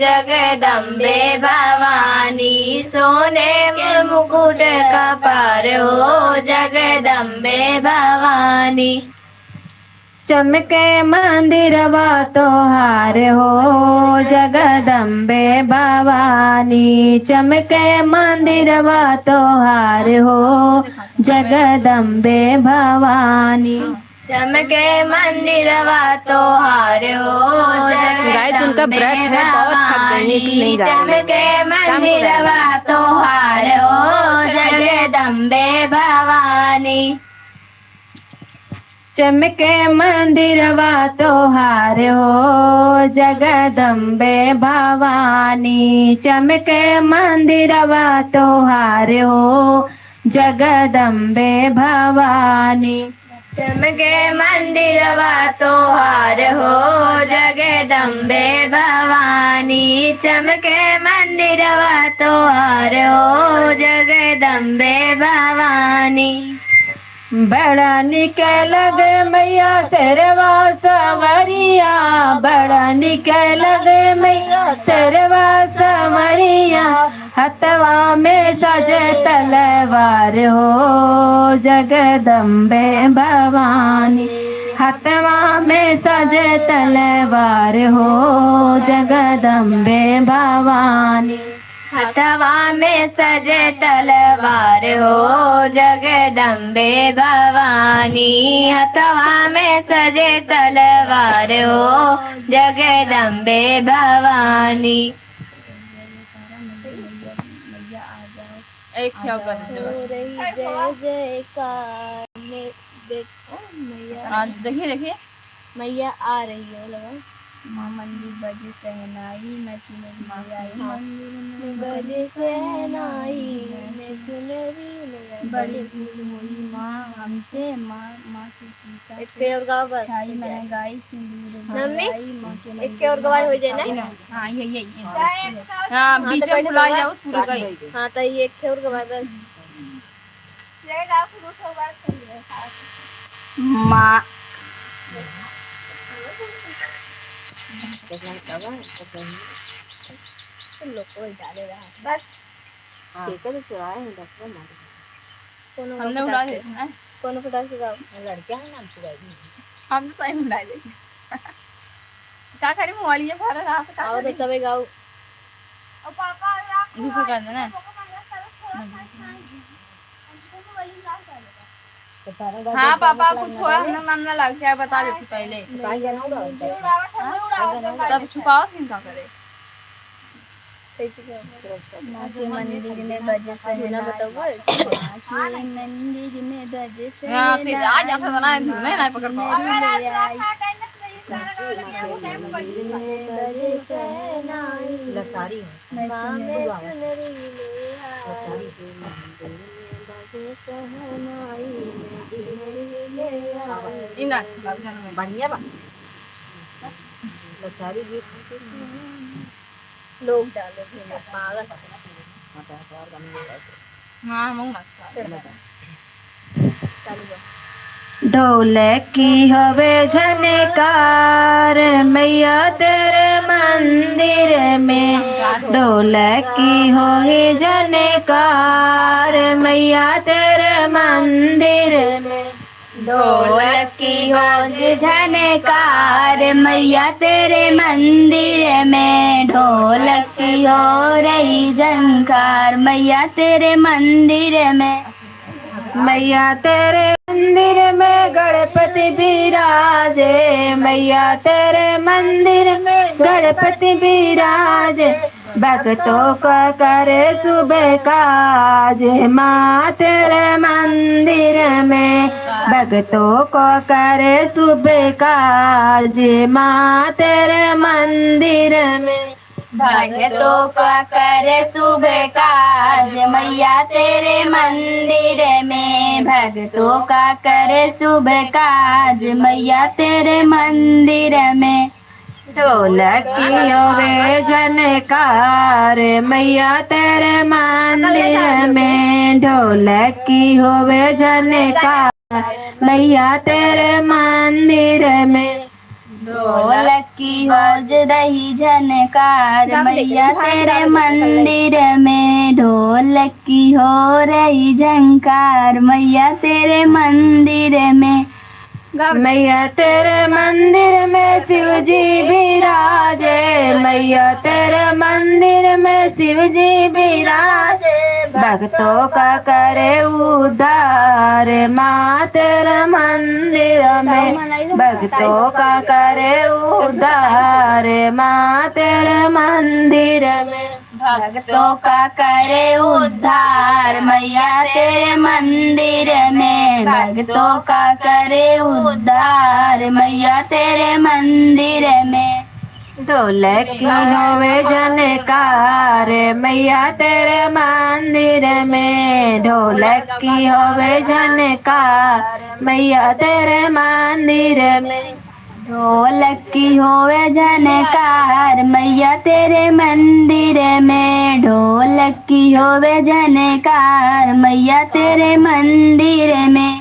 जगदम्बे भवानी। सोने का मुकुट कपार हो जगदम्बे भवानी। चमके मंदिरवा तोहार हो जगदम्बे भवानी। चमके मंदिरवा तोहार हो जगदम्बे भवानी। चमके मंदिरवा तोहार हो जगदम्बे भवानी। चमके मंदिरवा तोहार हो जगदम्बे भवानी। चमके मंदिरवा तोहार हो जगदम्बे भवानी। चमके मंदिरवा तोहार हो जगदम्बे भवानी। चमके मंदिरवा तोहार हो जगदम्बे भवानी। चमके मंदिरवा तोहार हो जगदम्बे भवानी। बड़ा निक लगे मैया शेरवा सवरिया, बड़ा निक लगे मैया शेरवा सवरिया, हथवा में सजे तलवार हो जगदम्बे भवानी। हथवा में सजे तलवार हो जगदम्बे भवानी। हथवा में सजे तलवार हो जगदम्बे भवानी। हथवा में सजे तलवार हो जगदम्बे भवानी। एक क्या कर देते बस। जय जयकार मैया। देखिए देखिए मैया आ रही है लगा। माँ मंदिर बजे सहनाई मैं चुनरी ले आई। मंदिर में बजे सहनाई मैं चुनरी ले आई। बड़ी भूल हुई माँ हमसे, माँ की टीका एक और गाँव बस छाई मैंने गाई सिंदूर लगाई माँ के मंदिर। एक और गवाही हो जाए ना। हाँ ये हाँ बीच में बुला जाओ पूरा गई। हाँ तो ये एक और गवाही बस ये गाँव को दूसरा बार चल माँ हमने उड़ा दे कौन फटाक से गाओ लड़कियां हैं ना पूरा हम तो सही उड़ा दे क्या करें मोबाइल ये भरा रहा था आओ तो तबे गाओ। दूसरा कर देना हाँ पापा कुछ हुआ हमने मामला लग गया बता देती पहले तब छुपाओ फिर क्या करे। माँ के मंदिर में बजे सहनाई माँ के मंदिर में बजे सहनाई आज आता था ना धुने ना पकड़ पाओ बजे सहनाई लसारी मैं चुनरी ले आई। के सहनाई में चुनरी ले आई। बढ़िया बा लचारी गीत लोग डाले थे पागल। हाँ हम मस्त ढोलकी हवे झनकार मैया तेरे मंदिर में, ढोलकी होगी झनकार मैया तेरे मंदिर में, ढोलकी हो झनकार मैया तेरे मंदिर में, ढोलकी हो रही झंकार मैया तेरे मंदिर में। मैया तेरे मंदिर में गणपति विराजे, मैया तेरे मंदिर में गणपति विराजे, भक्तों का करे सुबह काज माँ तेरे मंदिर में, भक्तों को करे सुबह काज माँ तेरे मंदिर में, भक्तों का करे सुबह काज मैया तेरे मंदिर में, भक्तों का करे सुबह काज मैया तेरे मंदिर में। ढोलकी होवे झनकार मैया तेरे मंदिर में, ढोलकी होवे झनकार मैया तेरे मंदिर में, ढोलकी हो रही झनकार मैया तेरे मंदिर में, ढोलकी हो रही झंकार मैया तेरे मंदिर में। मैया तेरे मंदिर में शिव जी विराजे, मैया तेरे मंदिर में शिव जी विराजे, भक्तों का करे उद्धार माँ तेरे मंदिर में, भक्तों का करे उद्धार माँ तेरे मंदिर में, भक्तों का करे उद्धार मैया तेरे मंदिर में, भक्तों का करे उद्धार मैया तेरे मंदिर में। ढोलकी होवे झनकार मैया तेरे मंदिर में, ढोलकी होवे झनकार मैया तेरे मंदिर में, ढोलकी होवे झनकार मैया तेरे मंदिर में, ढोलकी होवे झनकार मैया तेरे मंदिर में।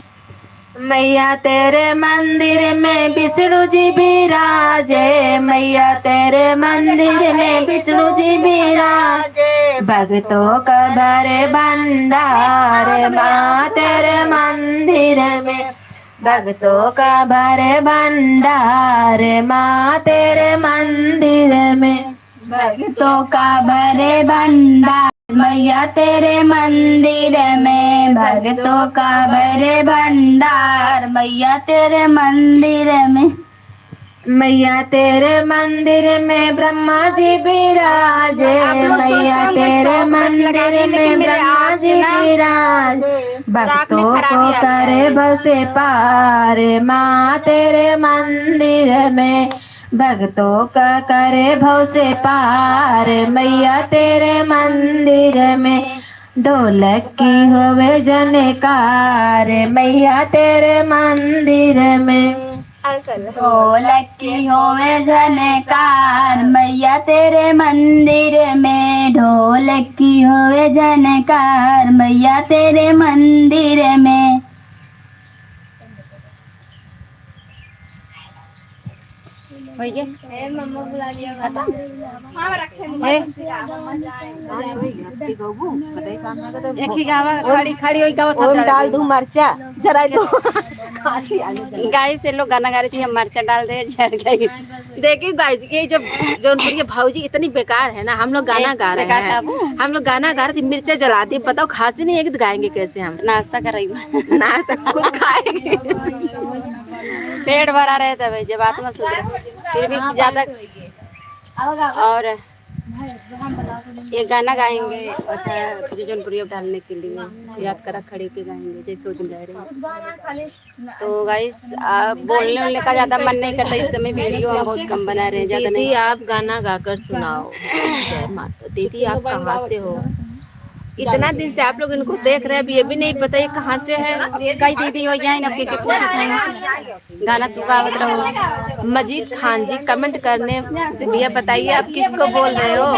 मैया तेरे मंदिर में विष्णु जी विराजे, मैया तेरे मंदिर में विष्णु जी विराजे, भक्तों का भरे भंडार माँ तेरे मंदिर में, भक्तों का भरे भंडार माँ तेरे मंदिर में, भक्तों का भरे भंडार मैया तेरे मंदिर में, भक्तों का भरे भंडार मैया तेरे मंदिर में। मैया तेरे मंदिर में ब्रह्मा जी विराजे, मैया तेरे मंदिर में ब्रह्मा जी विराजे, भक्तों को करे बसे पार माँ तेरे मंदिर में, भक्तों का करे भव से पार मैया तेरे मंदिर में, ढोलकी होवे झनकार मैया तेरे मंदिर में, ढोलकी होवे झनकार मैया तेरे मंदिर में, ढोलकी होवे झनकार मैया तेरे मंदिर में। मम्मा बुला लिया एक ही गावा खड़ी खड़ी हुई गावा ओम डाल दूं मरचा जरा दो गाइस से लोग गाना गा रही थी, हम मरचा डाल दे झड़ गई। देखिए गाइस ये जब जौनपुर की भाऊजी इतनी बेकार है ना, हम लोग गाना गा रहे हैं, हम लोग गाना गा रहे थे, मिर्चा जला दी, बताओ खांसी नहीं है कि गाएंगे कैसे हम? नाश्ता कर रही हूँ ना सब खुद खाएंगे। पेट भरा रहे तब जब आत्मा सुधरे, फिर भी ज्यादा। और ये गाना गाएंगे जो जौनपुरी डालने के लिए याद करा खड़े के गाएंगे जैसे वो दिन जा रहे हैं। तो गाइस बोलने उलने का ज्यादा मन नहीं करता इस समय, वीडियो हम बहुत कम बना रहे हैं, ज्यादा नहीं। आप गाना गाकर सुनाओ। जय माता। दीदी आप कहाँ से हो? इतना दिन से आप लोग इनको देख रहे हैं, अभी ये भी नहीं पता ये कहाँ से है। कई दीदी हो जाए अब के पूछत हैं गाना तू गावत रहो। मजीद खान जी कमेंट करने से भैया बताइए आप किसको बोल रहे हो।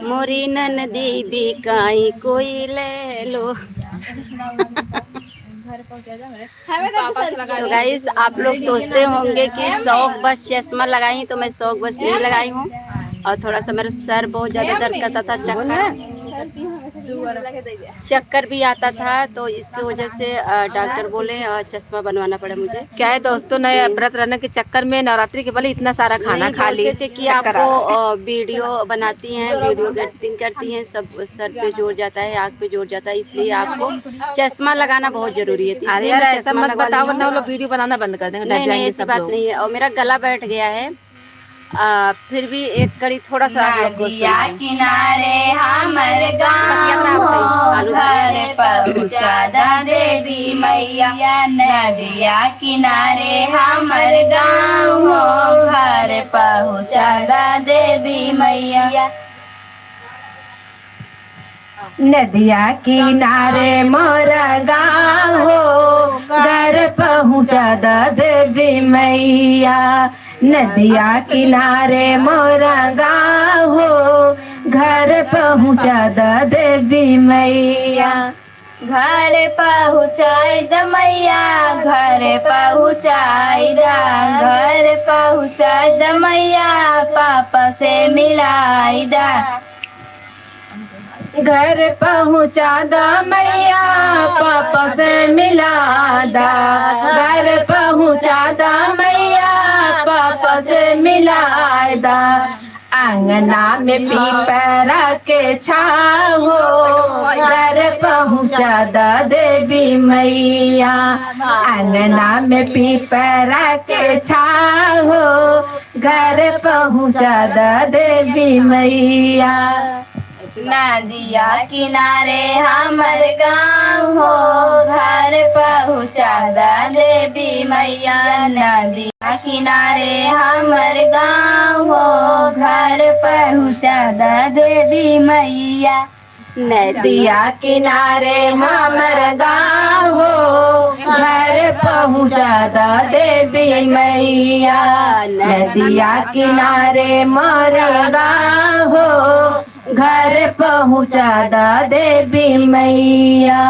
मोरी ननदी बिकाई कोई ले लो। तो गाइस आप लोग सोचते होंगे कि शौक बस चश्मा लगाई, तो मैं शौक बस नहीं लगाई हूँ, और थोड़ा सा मेरा सर बहुत ज़्यादा दर्द करता था, चक्कर भी आता था, तो इसकी वजह से डॉक्टर बोले चश्मा बनवाना पड़ा मुझे। क्या है दोस्तों, नए व्रत रहने के चक्कर में नवरात्रि के पहले इतना सारा खाना खा लिए थे कि आपको वीडियो बनाती हैं, वीडियो एडिटिंग करती हैं, सब सर पे जोर जाता है, आँख पे जोर जाता है, इसलिए आपको चश्मा लगाना बहुत जरूरी है। अरे यार ऐसा मत बताओ वरना वो लोग वीडियो बनाना बंद कर देंगे, डर जाएंगे ऐसी बात नहीं है। और मेरा गला बैठ गया है, फिर भी एक कड़ी थोड़ा सा नदिया किनारे हमर गाँव हो, घर पहुँचा दा देवी मैया। नदिया किनारे हमर गाँव हो, घर पहुँचा दा देवी मैया। नदिया किनारे मोरा गाँव हो, घर पहुँचा दा देवी मैया। नदिया किनारे मोरा गाँव हो, घर पहुँचा दा देवी मैया। घर पहुँचाई द मैया, घर पहुँचाई दा, घर पहुँचाई द मैया, पापा से मिलाई दा। घर पहुँचा दा मैया, पापा से मिला दा। घर पहुँचा दा मैया, पापा से मिला दा। आंगना में पीपरा के छाव हो, घर पहुँचा दा देवी मैया। आंगना में पीपरा के छाव हो, घर पहुँचा दा देवी मैया। नदिया किनारे हमर गाँव हो, घर पहुँचा दा देवी मैया। नदिया किनारे हमर गाँव हो, घर पहुँचा दा देवी मैया। नदिया किनारे हमर गाँव हो, घर पहुँचा दा देवी मैया। नदिया किनारे मोर गाँव हो, घर पहुँचा दा देवी मैया।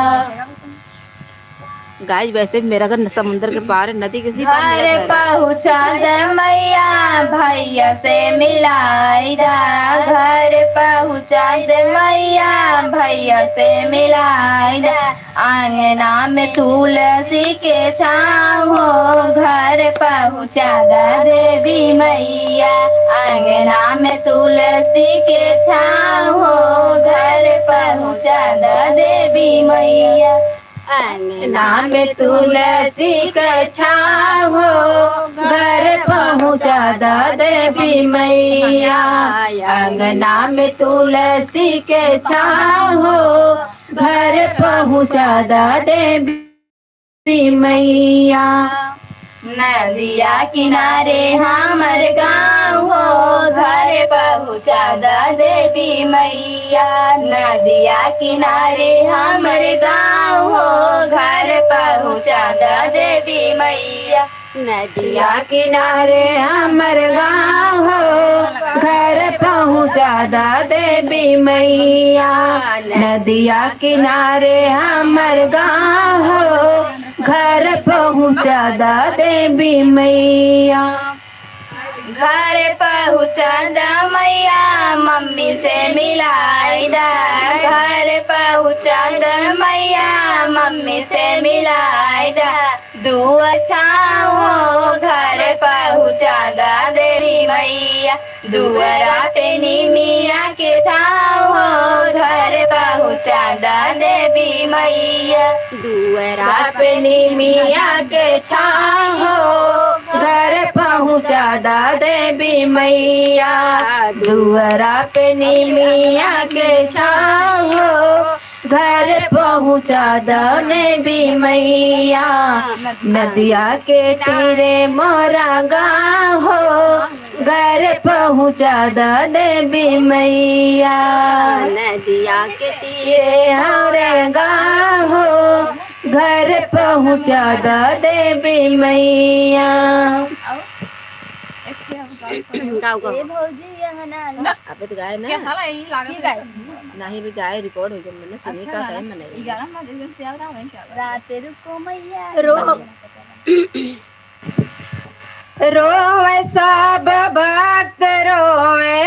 गाइस वैसे भी मेरा घर समुद्र के पार है, नदी किसी पार घर मेरा घर है। पहुँचा दा मैया, भैया से मिलाई दा। घर पहुँचा दा मैया, भैया से मिलाई दा। आंगना में तुलसी के छाँव हो, घर पहुँचा दा देवी मैया। आंगना में तुलसी के छाँव हो, घर पहुँचा दा देवी मैया। आंगना में तुलसी का छाँव हो, घर पहुँचा दा देवी मैया। आंगना में तुलसी के छाँव हो, घर पहुँचा दा देवी मैया। नदिया किनारे हमर गाँव हो, घर पहुँचा दा देवी मैया। नदिया किनारे हमर गाँव हो, घर पहुँचा दा देवी मैया। नदिया किनारे हमर गाँव हो, घर पहुँचा दा देवी मैया। नदिया किनारे हमर गाँव हो, घर पहुँचा दा देवी मैया। घर पहुँचा दा मैया, मम्मी से मिलाई दा। घर पहुँचा दा मैया, मम्मी से मिलाई दा। दुआ छाँव हो, घर पहुँचा दा देवी मैया। दुआरा पे निमिया के छाँव हो, घर पहुँचा दा देवी मैया। दुआरा पे निमिया के छाँव हो, घर पहुँचा दा देवी मैया। दुआरा पे निमिया के छाँव हो, घर पहुँचा दा देवी मैया। नदिया के तीरे मोरा गाँव हो, घर पहुँचा द देवी मैया। नदिया के तीर ये हमारे गाँव हो, घर पहुँचा द देवी मैया। गाँव का ए भौजी अंगना अबे तो गाय ना ठीक है नहीं भी गाय रिकॉर्ड हो गया मैंने सुनी का कहे मैंने रात रुको मैया रोवे सब भक्त रोवे,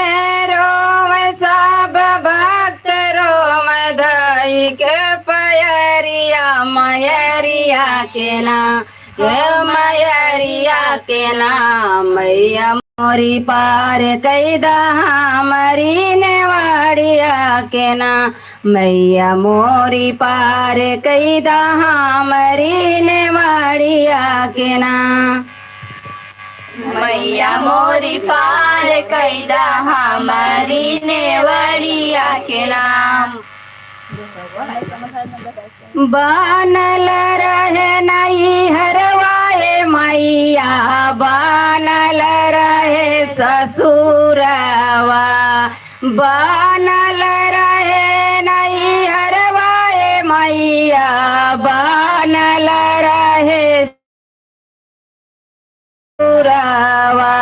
रोवे सब भक्त रोवे धई के पयरिया मयरिया के नाम, ये मयरिया के नाम। मैया मोरी पार कैदा हमारी नेवाड़िया के नाम, मैया मोरी पार कैदा हमारी नेवाड़िया के नाम। मैया मोरी पार कैदा हमारी नेवड़िया के नाम। बनल रहे नहीं हरवाए मैया, बनल रहे ससुरवा, बनल रहे नहीं हरवाए मैया, बनल रहे सुरवा।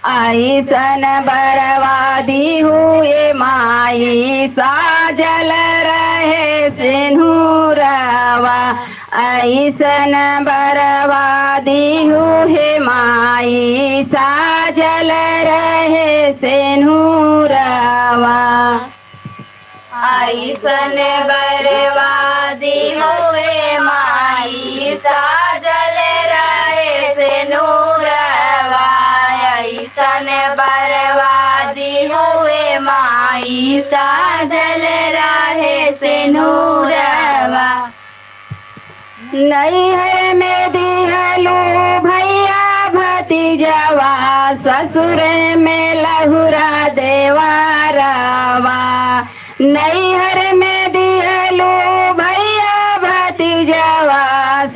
ऐसन बर्बादी हुए माई साजल रहे सिंदूरवा, ऐसन बर्बादी हुए माई साजल रहे सिंदूरवा। ऐसन बर्बादी हुए माई साजल रहे सिंदूरवा, ऐसन बर्बादी हुए माई साजल रहे सिंदूरवा। नैहर में दिहलू भैया भतीजवा, ससुर में लहुरा देवारवा, नैहर में दिहलू भैया भतीजवा,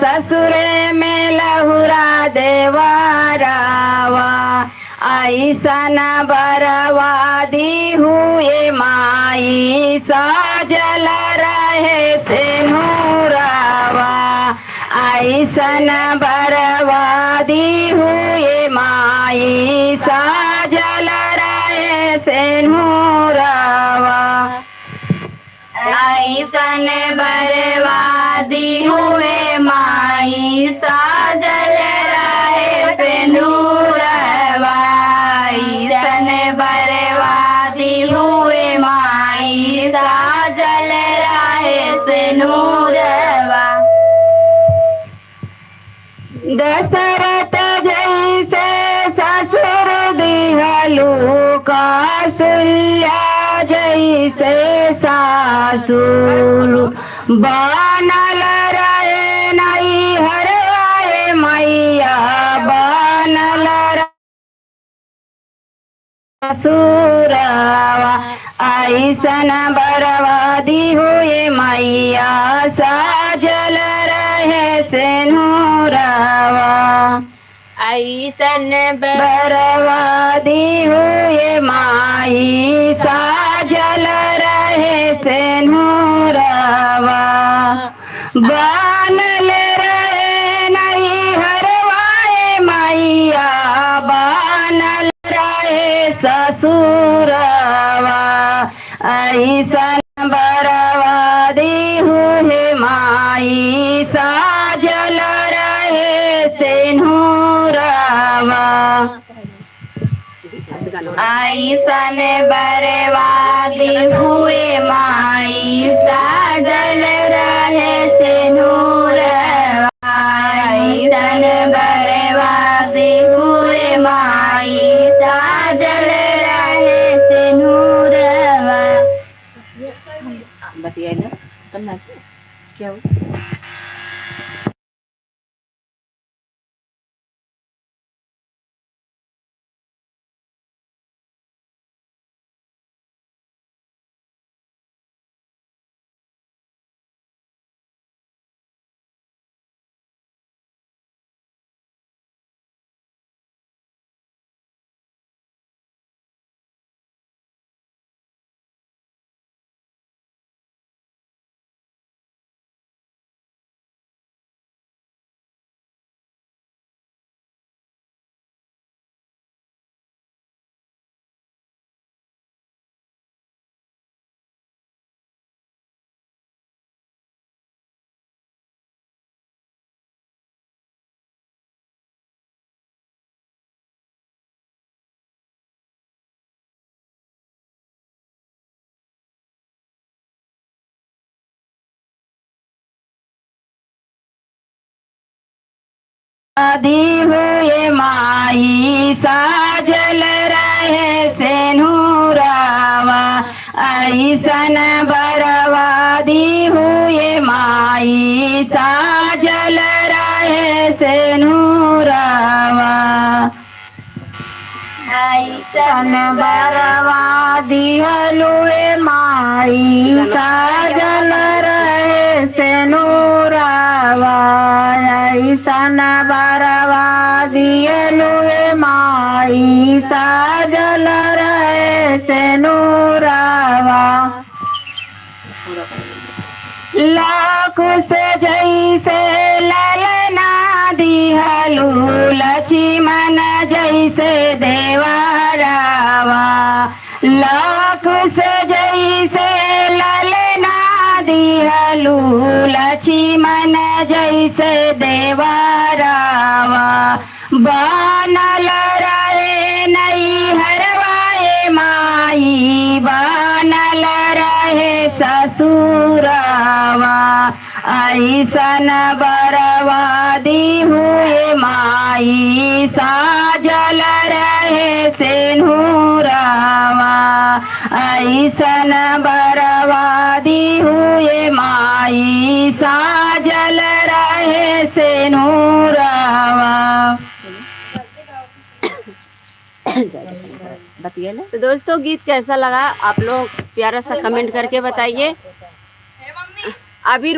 ससुर में लहुरा देवारवा। ऐसन बर्बादी हुए माई साजल रहे सिंदूरवा, ऐसन बर्बादी हुए माई साजल रहे सिंदूरवा। ऐसन बर्बादी हुए माई साजल रहे सिंदूरवा, ऐसन बर्बादी हुए माई साजल रहे सिंदूरवा। दशरथ जैसे ससुर दिहलू, कौशल्या जैसे सासुर, बनल रहे नहीं हरवाए मैया, बनल ससुरवा। ऐसन बर्बादी हुए मैया साजल रहे सिंदूरवा, ऐसन बर्बादी हुए माई साजल रहे सिंदूरवा। बनल रहे नहीं हरवाए मैया, बनल रहे ससुरवा, ऐसन बर्बादी हुए माई साजल रहे सिंदूरवा। ऐसन बर्बादी हुए माई साजल रहे सिंदूरवा, ऐसन बर्बादी हुए माई साजल रहे सिंदूरवा। बतिया ना करना क्या हो आदि हुए माई साजल रहे सेनुरावा ऐसन बरवादी हुए माई साजल रहे सेनुरावा ऐसन बरवादी हलुए माई साजल रहे सेनुरावा ऐसन बरवादी हलुए माई साजल रहे सेनुरावा लाख से जैसे ललना दिहलू लक्ष्मण जैसे देवरावा लाख से जैसे ललना दिहलू लक्ष्मण जैसे देवरावा बनल रहे नहीं हरवाए माई बनल रहे ससुरावा ऐसन बरवादी हुए माई साजल रहे सेनुरावा ऐसन बरवादी हुए माई साजल रहे सेनुरावा। तो दोस्तों गीत कैसा लगा आप लोग प्यारा सा कमेंट करके बताइए। अभी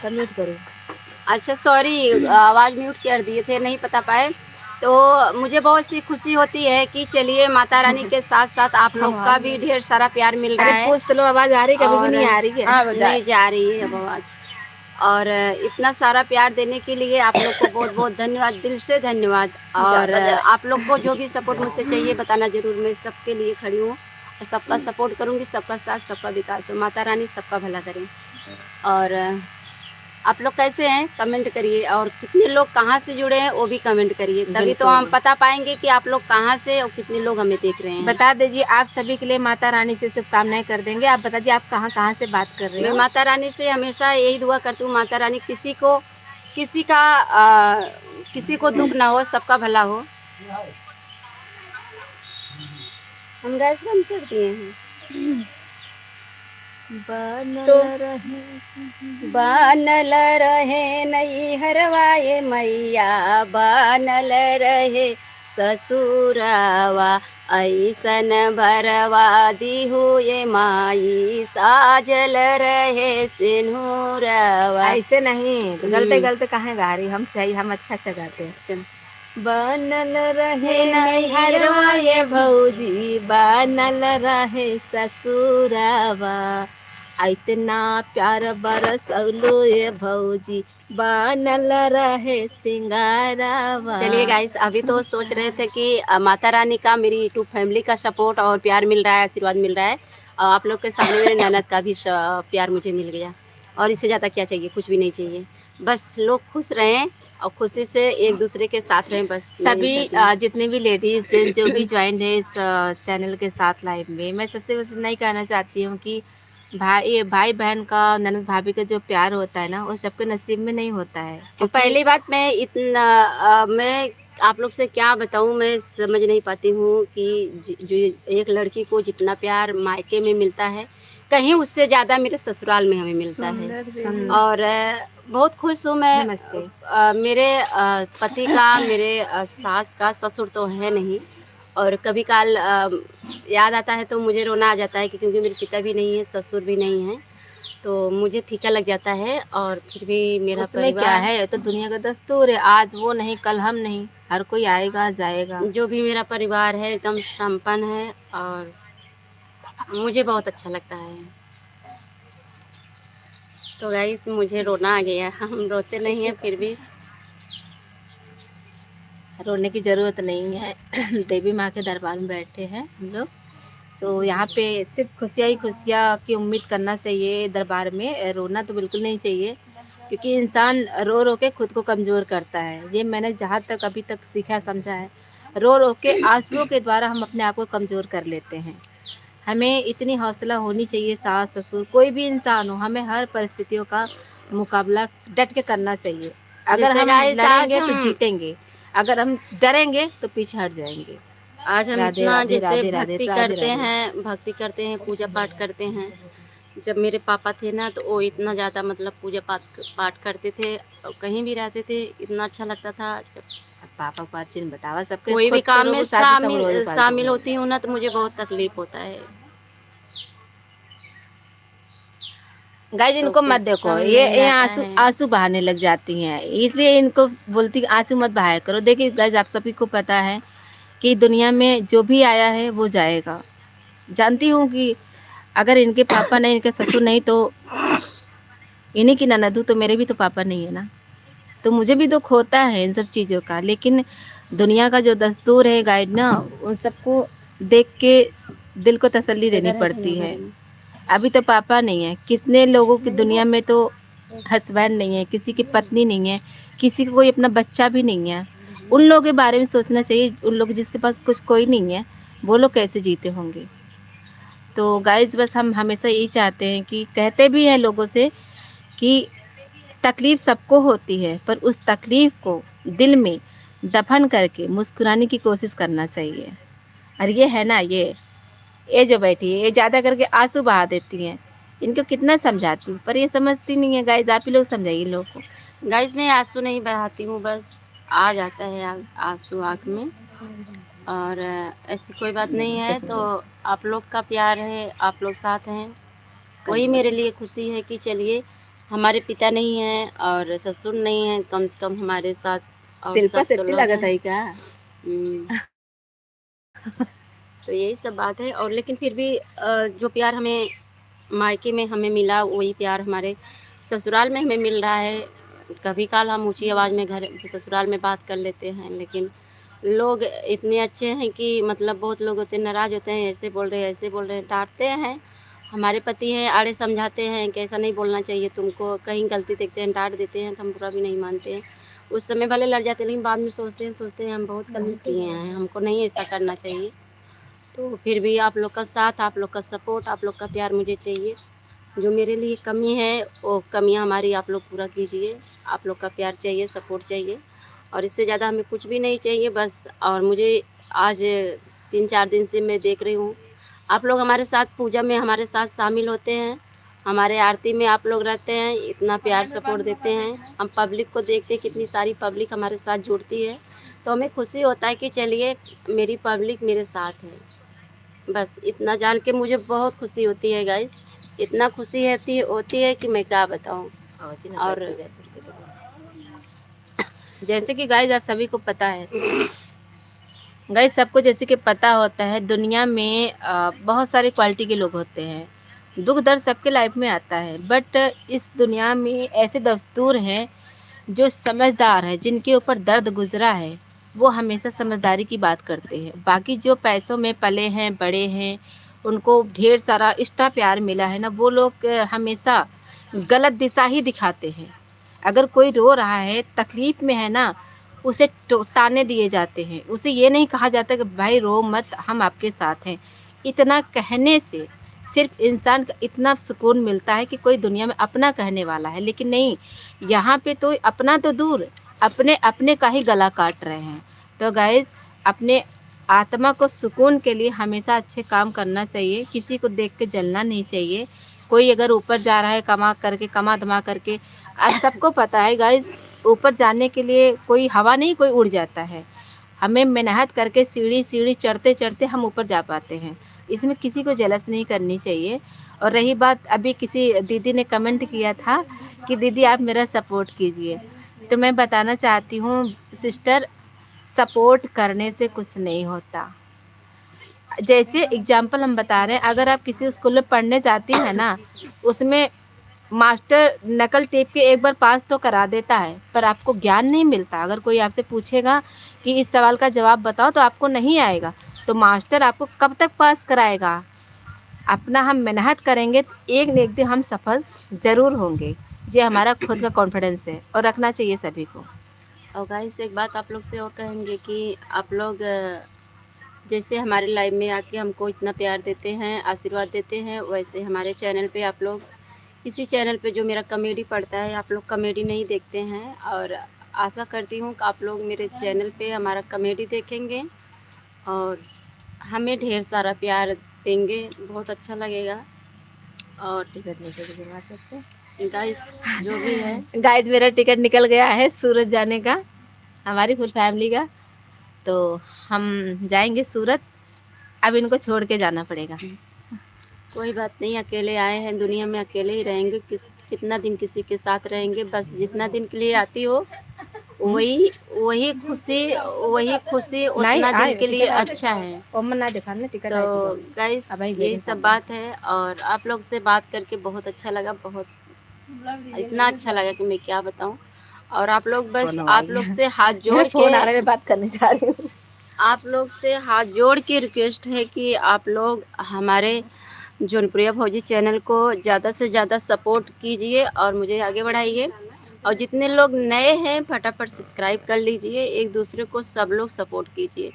सबमिट करो। अच्छा सॉरी आवाज़ म्यूट कर दिए थे नहीं पता पाए। तो मुझे बहुत सी खुशी होती है कि चलिए माता रानी के साथ साथ आप लोग का भी ढेर सारा प्यार मिल रहा है। पूछ लो आवाज आ रही कभी भी नहीं आ रही है। नहीं जा रही है अब आवाज़। और इतना सारा प्यार देने के लिए आप लोग को बहुत बहुत धन्यवाद, दिल से धन्यवाद। और आप लोग को जो भी सपोर्ट मुझसे चाहिए बताना ज़रूर, मैं सबके लिए खड़ी हूँ और सबका सपोर्ट करूँगी। सबका साथ सबका विकास हो, माता रानी सबका भला करें। और आप लोग कैसे हैं कमेंट करिए, और कितने लोग कहाँ से जुड़े हैं वो भी कमेंट करिए, तभी तो हम पता पाएंगे कि आप लोग कहाँ से और कितने लोग हमें देख रहे हैं। बता दीजिए, आप सभी के लिए माता रानी से शुभकामनाएं कर देंगे। आप बता दीजिए आप कहाँ से बात कर रहे मैं हो। माता रानी से हमेशा यही दुआ करती हूँ, माता रानी किसी को दुख ना हो, सबका भला हो। हम गैस बंद कर दिए हैं। बनल रहे नहीं हरवाए मैया, बनल रहे ससुरवा, ऐसन भरवा दिहु ये माई, साजल रहे सिंदूरवा। ऐसे नहीं, गलते गलते कहाँ गा रही, हम सही, हम अच्छा अच्छा गाते हैं। चल। बनल रहे नैहरवा ये भौजी, बनल रहे ससुरवा, इतना प्यार बरसौलो ये भौजी, बनल रहे सिंगारवा। चलिए गाइस, अभी तो सोच रहे थे कि माता रानी का, मेरी यूट्यूब फैमिली का सपोर्ट और प्यार मिल रहा है, आशीर्वाद मिल रहा है। आप लोग के सामने मेरे ननद का भी प्यार मुझे मिल गया, और इससे ज़्यादा क्या चाहिए, कुछ भी नहीं चाहिए। बस लोग खुश रहें और खुशी से एक दूसरे के साथ रहें, बस। सभी जितने भी लेडीज जो भी ज्वाइन है इस चैनल के साथ लाइव में, मैं सबसे बस इतना ही कहना चाहती हूँ कि भाई बहन का, ननद भाभी का जो प्यार होता है ना, वो सबके नसीब में नहीं होता है। तो पहली बात, मैं इतना मैं आप लोग से क्या बताऊं, मैं समझ नहीं पाती हूँ कि जो एक लड़की को जितना प्यार मायके में मिलता है, कहीं उससे ज़्यादा मेरे ससुराल में हमें मिलता है। और बहुत खुश हूँ मैं। मेरे पति का, मेरे सास का, ससुर तो है नहीं, और कभी काल याद आता है तो मुझे रोना आ जाता है, क्योंकि मेरे पिता भी नहीं है, ससुर भी नहीं है, तो मुझे फीका लग जाता है। और फिर भी मेरा उसमें क्या है, तो दुनिया का दस्तूर है, आज वो नहीं कल हम नहीं, हर कोई आएगा जाएगा। जो भी मेरा परिवार है एकदम संपन्न है, और मुझे बहुत अच्छा लगता है। तो गाइस, मुझे रोना आ गया। हम रोते नहीं हैं, फिर भी रोने की ज़रूरत नहीं है। देवी माँ के दरबार में बैठे हैं हम लोग, तो यहाँ पे सिर्फ खुशियाँ ही खुशियाँ की उम्मीद करना चाहिए। दरबार में रोना तो बिल्कुल नहीं चाहिए, क्योंकि इंसान रो रो के खुद को कमज़ोर करता है। ये मैंने जहाँ तक अभी तक सीखा समझा है, रो रो के आंसुओं के द्वारा हम अपने आप को कमज़ोर कर लेते हैं। हमें इतनी हौसला होनी चाहिए, सास ससुर कोई भी इंसान हो, हमें हर परिस्थितियों का मुकाबला डट के करना चाहिए। अगर हम लड़ेंगे तो जीतेंगे, अगर हम डरेंगे तो पीछे हट जाएंगे। आज हम राधे इतना राधे जैसे राधे राधे भक्ति राधे करते राधे। हैं, पूजा पाठ करते हैं। जब मेरे पापा थे ना, तो वो इतना ज़्यादा मतलब पूजा पाठ करते थे, और कहीं भी रहते थे, इतना अच्छा लगता था। जब पापा को बात चीज बतावा, सबके कोई भी खुद काम करो, में वो शादी सब रोज शामिल पालतू है। होती हूँ ना, तो मुझे बहुत तकलीफ होता है। गाइस, इनको मत देखो, समझ ये नहीं आता आंसू है। आंसू बहाने लग जाती हैं, इसलिए इनको बोलती आंसू मत बहाया करो। देखिए गाइस, आप सभी को पता है कि दुनिया में जो भी आया है वो जाएगा। जानती हूँ कि अगर इनके पापा नहीं, इनके ससुर नहीं, तो इन्हीं की ननद हूँ, तो मेरे भी तो पापा नहीं है ना, तो मुझे भी दुख होता है इन सब चीज़ों का। लेकिन दुनिया का जो दस्तूर है गाइड ना, उन सबको देख के दिल को तसल्ली देनी पड़ती है। अभी तो पापा नहीं है, कितने लोगों की दुनिया में तो हस्बैंड नहीं है, किसी की पत्नी नहीं है, किसी को कोई अपना बच्चा भी नहीं है। उन लोगों के बारे में सोचना चाहिए, उन लोग जिसके पास कुछ कोई नहीं है, वो लोग कैसे जीते होंगे। तो गाइज, बस हम हमेशा यही चाहते हैं कि, कहते भी हैं लोगों से कि तकलीफ़ सबको होती है, पर उस तकलीफ़ को दिल में दफन करके मुस्कुराने की कोशिश करना चाहिए। और ये है ना, ये जो बैठी है, ये ज़्यादा करके आंसू बहा देती हैं। इनको कितना समझाती हूँ, पर ये समझती नहीं है। गाइस, आप ही लोग समझाइए लोग को। गाइस, मैं आंसू नहीं बहाती हूँ, बस आ जाता है आंसू आँख में, और ऐसी कोई बात नहीं है। तो आप लोग का प्यार है, आप लोग साथ हैं, वही मेरे लिए खुशी है कि चलिए, हमारे पिता नहीं हैं और ससुर नहीं हैं, कम से कम हमारे साथ और शिल्पा सब तो सेट्टी लोग लगत हैं। है का? तो यही सब बात है। और लेकिन फिर भी जो प्यार हमें मायके में हमें मिला, वही प्यार हमारे ससुराल में हमें मिल रहा है। कभी काल हम ऊंची आवाज़ में घर ससुराल में बात कर लेते हैं, लेकिन लोग इतने अच्छे हैं कि मतलब बहुत लोग होते हैं नाराज़ होते हैं, ऐसे बोल रहे हैं, ऐसे बोल रहे हैं, डांटते हैं। हमारे पति हैं, आड़े समझाते हैं कि ऐसा नहीं बोलना चाहिए तुमको, कहीं गलती देखते हैं डांट देते हैं, तो हम बुरा भी नहीं मानते हैं। उस समय भले लड़ जाते हैं, लेकिन बाद में सोचते हैं हम बहुत गलती किए हैं, हमको नहीं ऐसा करना चाहिए। तो फिर भी आप लोग का साथ, आप लोग का सपोर्ट, आप लोग का प्यार मुझे चाहिए। जो मेरे लिए कमी है, वो कमियां हमारी आप लोग पूरा कीजिए। आप लोग का प्यार चाहिए, सपोर्ट चाहिए, और इससे ज़्यादा हमें कुछ भी नहीं चाहिए बस। और मुझे आज 3-4 दिन से मैं देख रही हूँ, आप लोग हमारे साथ पूजा में हमारे साथ शामिल होते हैं, हमारे आरती में आप लोग रहते हैं, इतना प्यार सपोर्ट देते हैं, हम पब्लिक को देखते हैं, कितनी सारी पब्लिक हमारे साथ जुड़ती है, तो हमें खुशी होता है कि चलिए मेरी पब्लिक मेरे साथ है। बस इतना जान के मुझे बहुत खुशी होती है गाइस, इतना खुशी होती है कि मैं क्या बताऊँ। और जैसे कि गाइज आप सभी को पता है, गाइज सबको जैसे कि पता होता है, दुनिया में बहुत सारे क्वालिटी के लोग होते हैं, दुख दर्द सबके लाइफ में आता है, बट इस दुनिया में ऐसे दस्तूर हैं जो समझदार है, जिनके ऊपर दर्द गुजरा है, वो हमेशा समझदारी की बात करते हैं। बाकी जो पैसों में पले हैं, बड़े हैं, उनको ढेर सारा एक्स्ट्रा प्यार मिला है ना, वो लोग हमेशा गलत दिशा ही दिखाते हैं। अगर कोई रो रहा है, तकलीफ़ में है ना, उसे ताने दिए जाते हैं, उसे ये नहीं कहा जाता कि भाई रो मत, हम आपके साथ हैं। इतना कहने से सिर्फ इंसान का इतना सुकून मिलता है कि कोई दुनिया में अपना कहने वाला है, लेकिन नहीं, यहाँ पे तो अपना तो दूर, अपने अपने का ही गला काट रहे हैं। तो गाइज़ अपने आत्मा को सुकून के लिए हमेशा अच्छे काम करना चाहिए, किसी को देख के जलना नहीं चाहिए। कोई अगर ऊपर जा रहा है कमा धमा करके, आज सबको पता है गाइज़, ऊपर जाने के लिए कोई हवा नहीं, कोई उड़ जाता है। हमें मेहनत करके सीढ़ी सीढ़ी चढ़ते चढ़ते हम ऊपर जा पाते हैं, इसमें किसी को जेलस नहीं करनी चाहिए। और रही बात, अभी किसी दीदी ने कमेंट किया था कि दीदी आप मेरा सपोर्ट कीजिए, तो मैं बताना चाहती हूँ सिस्टर, सपोर्ट करने से कुछ नहीं होता। जैसे एग्जाम्पल हम बता रहे हैं, अगर आप किसी स्कूल में पढ़ने जाती हैं ना, उसमें मास्टर नकल टेप के एक बार पास तो करा देता है, पर आपको ज्ञान नहीं मिलता। अगर कोई आपसे पूछेगा कि इस सवाल का जवाब बताओ, तो आपको नहीं आएगा, तो मास्टर आपको कब तक पास कराएगा। अपना हम मेहनत करेंगे तो एक न एक दिन हम सफल ज़रूर होंगे। ये हमारा खुद का कॉन्फिडेंस है और रखना चाहिए सभी को। और गाइस एक बात आप लोग से और कहेंगे कि आप लोग जैसे हमारे लाइव में आके हमको इतना प्यार देते हैं, आशीर्वाद देते हैं, वैसे हमारे चैनल पे आप लोग, इसी चैनल पे जो मेरा कॉमेडी पड़ता है, आप लोग कॉमेडी नहीं देखते हैं, और आशा करती हूँ कि आप लोग मेरे चैनल पे हमारा कॉमेडी देखेंगे और हमें ढेर सारा प्यार देंगे, बहुत अच्छा लगेगा। और टिकट लेके भी बनवा सकते हैं। गाइस जो भी है, गाइज मेरा टिकट निकल गया है सूरत जाने का, हमारी फुल फैमिली का, तो हम जाएंगे सूरत। अब इनको छोड़ के जाना पड़ेगा। कोई बात नहीं, अकेले आए हैं, दुनिया में अकेले ही रहेंगे, कितना दिन किसी के साथ रहेंगे। बस जितना दिन के लिए आती हो वही खुशी उतना दिन के लिए अच्छा है। तो गाइस यही सब बात है, और आप लोग से बात करके बहुत अच्छा लगा, बहुत इतना अच्छा लगा कि मैं क्या बताऊं। और आप लोग बस आप लोग से हाथ जोड़ के बात करने जा रही हूँ। आप लोग से हाथ जोड़ के रिक्वेस्ट है कि आप लोग हमारे जौनपुरिया भौजी चैनल को ज़्यादा से ज़्यादा सपोर्ट कीजिए और मुझे आगे बढ़ाइए। और जितने लोग नए हैं फटाफट सब्सक्राइब कर लीजिए, एक दूसरे को सब लोग सपोर्ट कीजिए।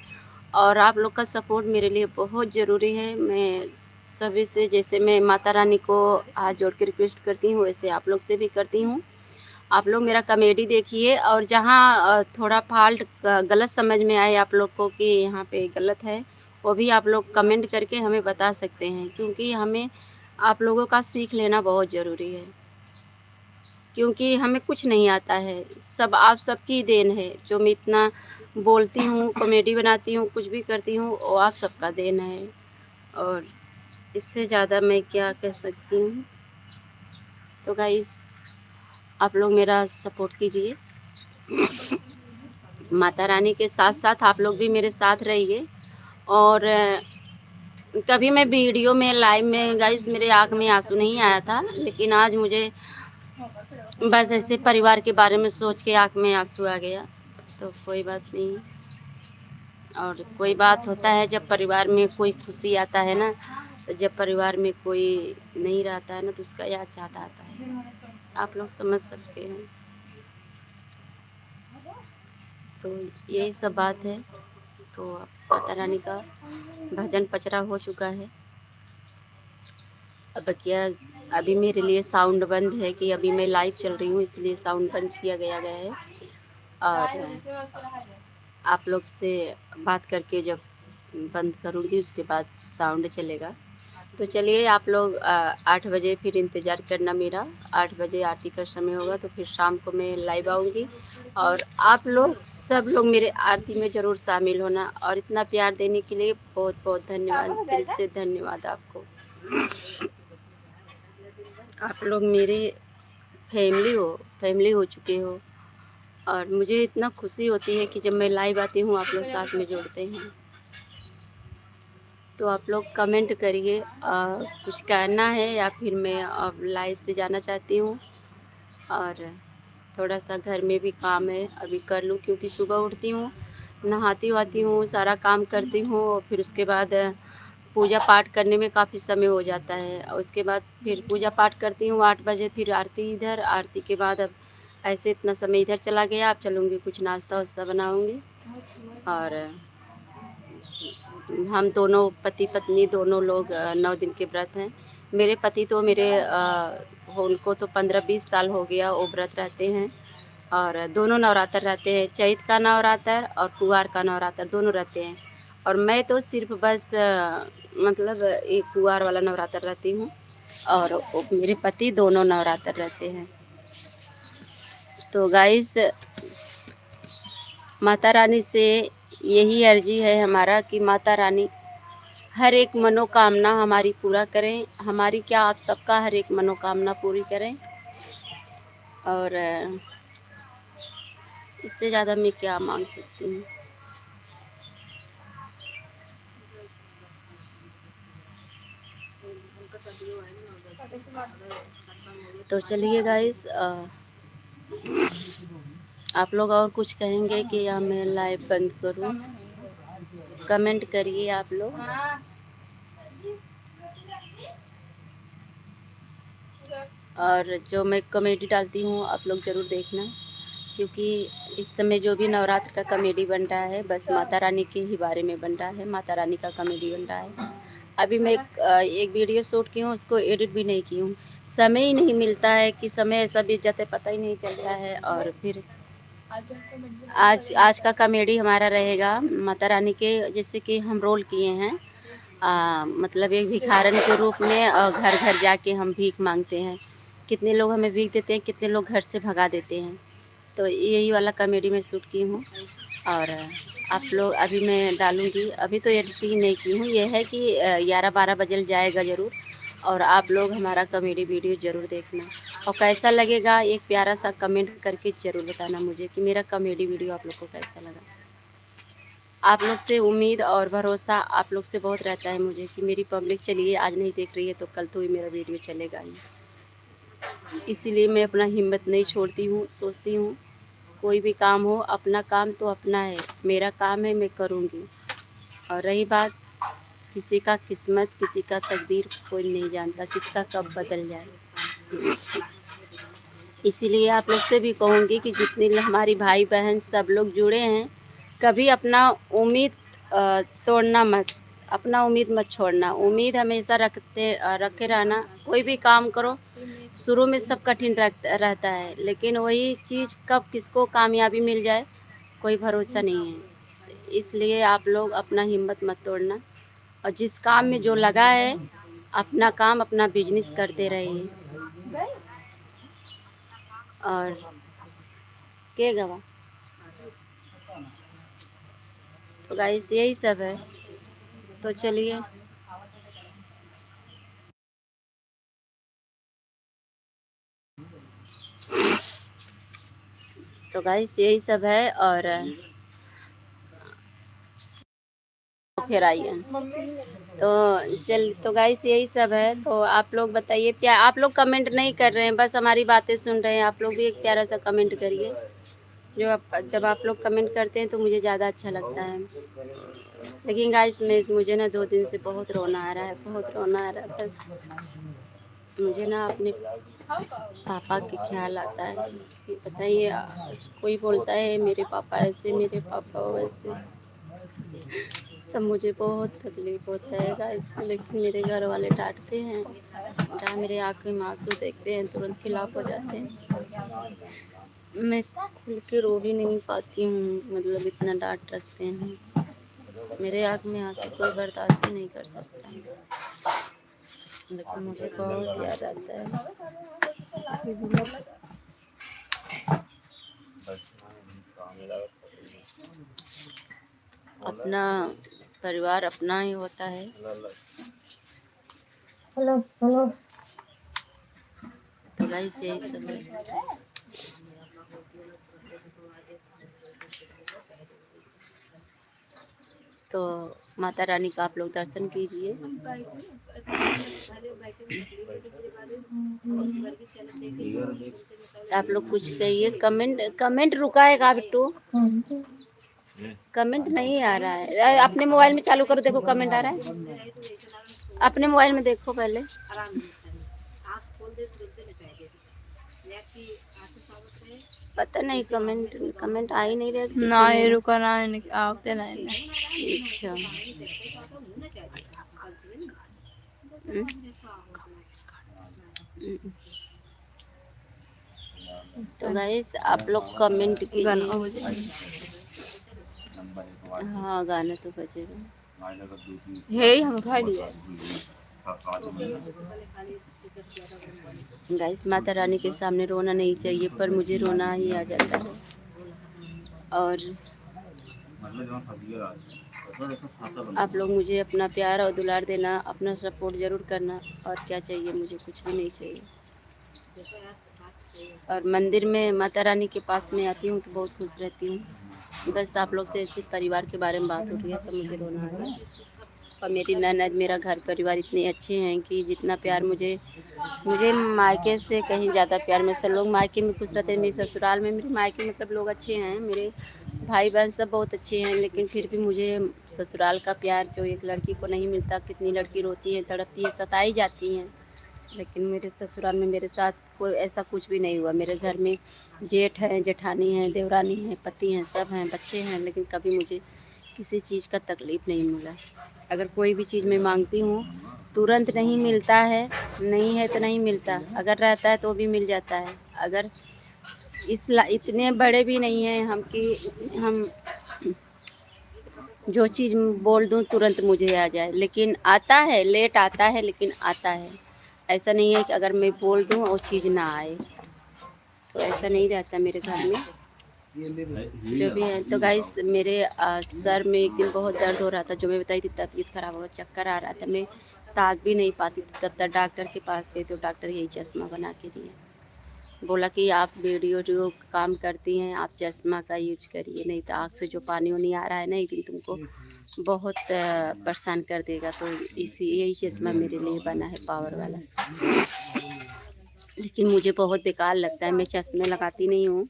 और आप लोग का सपोर्ट मेरे लिए बहुत ज़रूरी है। मैं सभी से, जैसे मैं माता रानी को हाथ जोड़ के रिक्वेस्ट करती हूँ, वैसे आप लोग से भी करती हूँ। आप लोग मेरा कॉमेडी देखिए, और जहाँ थोड़ा फॉल्ट गलत समझ में आए आप लोग को कि यहाँ पे गलत है, वो भी आप लोग कमेंट करके हमें बता सकते हैं, क्योंकि हमें आप लोगों का सीख लेना बहुत ज़रूरी है, क्योंकि हमें कुछ नहीं आता है, सब आप सबकी देन है। जो मैं इतना बोलती हूँ, कॉमेडी बनाती हूँ, कुछ भी करती हूँ, वो आप सबका देन है, और इससे ज़्यादा मैं क्या कह सकती हूँ। तो गाइस आप लोग मेरा सपोर्ट कीजिए, माता रानी के साथ साथ आप लोग भी मेरे साथ रहिए। और कभी मैं वीडियो में लाइव में गाइस मेरे आँख में आंसू नहीं आया था, लेकिन आज मुझे बस ऐसे परिवार के बारे में सोच के आँख में आंसू आ गया। तो कोई बात नहीं, और कोई बात होता है जब परिवार में कोई खुशी आता है ना, तो जब परिवार में कोई नहीं रहता है ना, तो उसका याद ज़्यादा आता है, आप लोग समझ सकते हैं। तो यही सब बात है। तो माता रानी का भजन पचरा हो चुका है। अब क्या, अभी मेरे लिए साउंड बंद है कि अभी मैं लाइव चल रही हूँ, इसलिए साउंड बंद किया गया है। और आप लोग से बात करके जब बंद करूँगी, उसके बाद साउंड चलेगा। तो चलिए आप लोग 8 बजे फिर इंतज़ार करना मेरा। 8 बजे आरती का समय होगा तो फिर शाम को मैं लाइव आऊँगी, और आप लोग सब लोग मेरे आरती में ज़रूर शामिल होना। और इतना प्यार देने के लिए बहुत बहुत धन्यवाद, दिल से धन्यवाद आपको। आप लोग मेरे फैमिली हो चुके हो, और मुझे इतना खुशी होती है कि जब मैं लाइव आती हूँ आप लोग साथ में जुड़ते हैं। तो आप लोग कमेंट करिए कुछ कहना है, या फिर मैं अब लाइव से जाना चाहती हूँ। और थोड़ा सा घर में भी काम है, अभी कर लूँ, क्योंकि सुबह उठती हूँ, नहाती वाती हूँ, सारा काम करती हूँ, और फिर उसके बाद पूजा पाठ करने में काफ़ी समय हो जाता है। और उसके बाद फिर पूजा पाठ करती हूँ 8 बजे, फिर आरती इधर, आरती के बाद अब ऐसे इतना समय इधर चला गया। अब चलूँगी कुछ नाश्ता वास्ता बनाऊँगी। और हम दोनों पति पत्नी दोनों लोग 9 दिन के व्रत हैं। मेरे पति तो उनको तो 15-20 साल हो गया वो व्रत रहते हैं, और दोनों नवरात्र रहते हैं, चैत का नवरात्र और कुंवार का नवरात्र दोनों रहते हैं। और मैं तो सिर्फ बस मतलब एक कुंवार वाला नवरात्र रहती हूँ, और मेरे पति दोनों नवरात्र रहते हैं। तो गाइस, माता रानी से यही अर्जी है हमारा कि माता रानी हर एक मनोकामना हमारी पूरा करें। हमारी क्या, आप सबका हर एक मनोकामना पूरी करें। और इससे ज़्यादा मैं क्या मांग सकती हूँ। तो चलिए गाइस, आप लोग और कुछ कहेंगे कि या मैं लाइव बंद करूं? कमेंट करिए आप लोग। और जो मैं कॉमेडी डालती हूँ आप लोग ज़रूर देखना, क्योंकि इस समय जो भी नवरात्र का कॉमेडी बन रहा है बस माता रानी के ही बारे में बन रहा है, माता रानी का कॉमेडी बन रहा है। अभी मैं एक वीडियो शूट की हूँ, उसको एडिट भी नहीं की हूँ। समय ही नहीं मिलता है कि समय ऐसा बीत जाता है, पता ही नहीं चल रहा है। और फिर आज का कॉमेडी हमारा रहेगा माता रानी के, जैसे कि हम रोल किए हैं, मतलब एक भिखारन के रूप में, घर घर जाके हम भीख मांगते हैं। कितने लोग हमें भीख देते हैं, कितने लोग घर से भगा देते हैं। तो यही वाला कॉमेडी मैं शूट की हूँ, और आप लोग अभी मैं डालूँगी। अभी तो एडिटिंग नहीं की हूँ, ये है कि 11-12 बजे जाएगा ज़रूर। और आप लोग हमारा कॉमेडी वीडियो ज़रूर देखना, और कैसा लगेगा एक प्यारा सा कमेंट करके ज़रूर बताना मुझे कि मेरा कॉमेडी वीडियो आप लोग को कैसा लगा। आप लोग से उम्मीद और भरोसा आप लोग से बहुत रहता है मुझे कि मेरी पब्लिक चलिए आज नहीं देख रही है तो कल तो ही मेरा वीडियो चलेगा ही। इसीलिए मैं अपना हिम्मत नहीं छोड़ती हूँ, सोचती हूँ कोई भी काम हो, अपना काम तो अपना है, मेरा काम है, मैं करूँगी। और रही बात किसी का किस्मत, किसी का तकदीर कोई नहीं जानता, किसका कब बदल जाए। इसीलिए आप लोग से भी कहूँगी कि जितने हमारी भाई बहन सब लोग जुड़े हैं, कभी अपना उम्मीद तोड़ना मत, अपना उम्मीद मत छोड़ना। उम्मीद हमेशा रखे रहना। कोई भी काम करो, शुरू में सब कठिन रहता है, लेकिन वही चीज़ कब किसको कामयाबी मिल जाए कोई भरोसा नहीं है। इसलिए आप लोग अपना हिम्मत मत तोड़ना, और जिस काम में जो लगा है अपना काम, अपना बिजनेस करते रहिए। और के गवा तो गाइस यही सब है। तो चलिए, तो गाइस यही सब है। और फिर आइए तो गाइस यही सब है। तो आप लोग बताइए, क्या आप लोग कमेंट नहीं कर रहे हैं, बस हमारी बातें सुन रहे हैं। आप लोग भी एक प्यारा सा कमेंट करिए। जब आप लोग कमेंट करते हैं तो मुझे ज़्यादा अच्छा लगता है। लेकिन गाइस मुझे ना 2 दिन से बहुत रोना आ रहा है, बहुत रोना आ रहा है। बस मुझे ना अपने पापा के ख्याल आता है कि बताइए, कोई बोलता है मेरे पापा ऐसे, मेरे पापा वैसे, तब मुझे बहुत तकलीफ होता है गाइस। लेकिन मेरे घर वाले डांटते हैं, जहाँ मेरे आँखों में आंसू देखते हैं तुरंत खिलाफ हो जाते हैं। मैं खुल के रो भी नहीं पाती हूँ, मतलब इतना डांट रखते हैं। मेरे आँख में आंसू कोई बर्दाश्त ही नहीं कर सकता, लेकिन मुझे बहुत याद आता है। अपना परिवार अपना ही होता है। तो गाइस यही सब है। तो माता रानी का आप लोग दर्शन कीजिए। आप लोग कुछ कहिए, कमेंट रुका है का बिट्टू? कमेंट नहीं आ रहा है। अपने मोबाइल में चालू करो, देखो कमेंट आ रहा है। अपने मोबाइल में देखो पहले। पता नहीं कमेंट आ ही नहीं रहे ना ये रुका ना आते ना। अच्छा तो गाइस आप लोग कमेंट कीजिए। हाँ गाना तो बजेगा। हे हम उठा लिए। गाइस माता रानी के सामने रोना नहीं चाहिए, पर मुझे रोना ही आ जाता है। और आप लोग मुझे अपना प्यार और दुलार देना, अपना सपोर्ट ज़रूर करना। और क्या चाहिए मुझे? कुछ भी नहीं चाहिए। और मंदिर में माता रानी के पास में आती हूँ तो बहुत खुश रहती हूँ। बस आप लोग से ऐसे परिवार के बारे में बात हो रही है तो मुझे रोना आ रहा है। और मेरी ननद, मेरा घर परिवार इतने अच्छे हैं कि जितना प्यार मुझे मायके से कहीं ज़्यादा प्यार। में सब लोग मायके में खुश रहते हैं, मेरे ससुराल में मेरे मायके मतलब लोग अच्छे हैं, मेरे भाई बहन सब बहुत अच्छे हैं, लेकिन फिर भी मुझे ससुराल का प्यार जो एक लड़की को नहीं मिलता। कितनी लड़की रोती हैं, तड़पती है, सताई जाती हैं, लेकिन मेरे ससुराल में मेरे साथ कोई ऐसा कुछ भी नहीं हुआ। मेरे घर में जेठ हैं, जेठानी हैं, देवरानी हैं, पति हैं, सब हैं, बच्चे हैं, लेकिन कभी मुझे किसी चीज़ का तकलीफ़ नहीं मिला। अगर कोई भी चीज़ मैं मांगती हूँ तुरंत नहीं मिलता है, नहीं है तो नहीं मिलता, अगर रहता है तो भी मिल जाता है। अगर इतने बड़े भी नहीं हैं हम कि हम जो चीज़ बोल दूँ तुरंत मुझे आ जाए, लेकिन आता है, लेट आता है लेकिन आता है। ऐसा नहीं है कि अगर मैं बोल दूँ वो चीज़ ना आए, तो ऐसा नहीं रहता मेरे घर में जो भी है। तो गाइस मेरे सर में एक दिन बहुत दर्द हो रहा था, जो मैं बताई थी तबीयत ख़राब हो, चक्कर आ रहा था, मैं ताक भी नहीं पाती थी। तब तक डॉक्टर के पास गई तो डॉक्टर यही चश्मा बना के दिया, बोला कि आप वीडियो काम करती हैं, आप चश्मा का यूज करिए, नहीं तो आँख से जो पानी वानी आ रहा है ना, एक दिन तुमको बहुत परेशान कर देगा। तो यही चश्मा मेरे लिए बना है, पावर वाला। लेकिन मुझे बहुत बेकार लगता है, मैं चश्मे लगाती नहीं हूँ,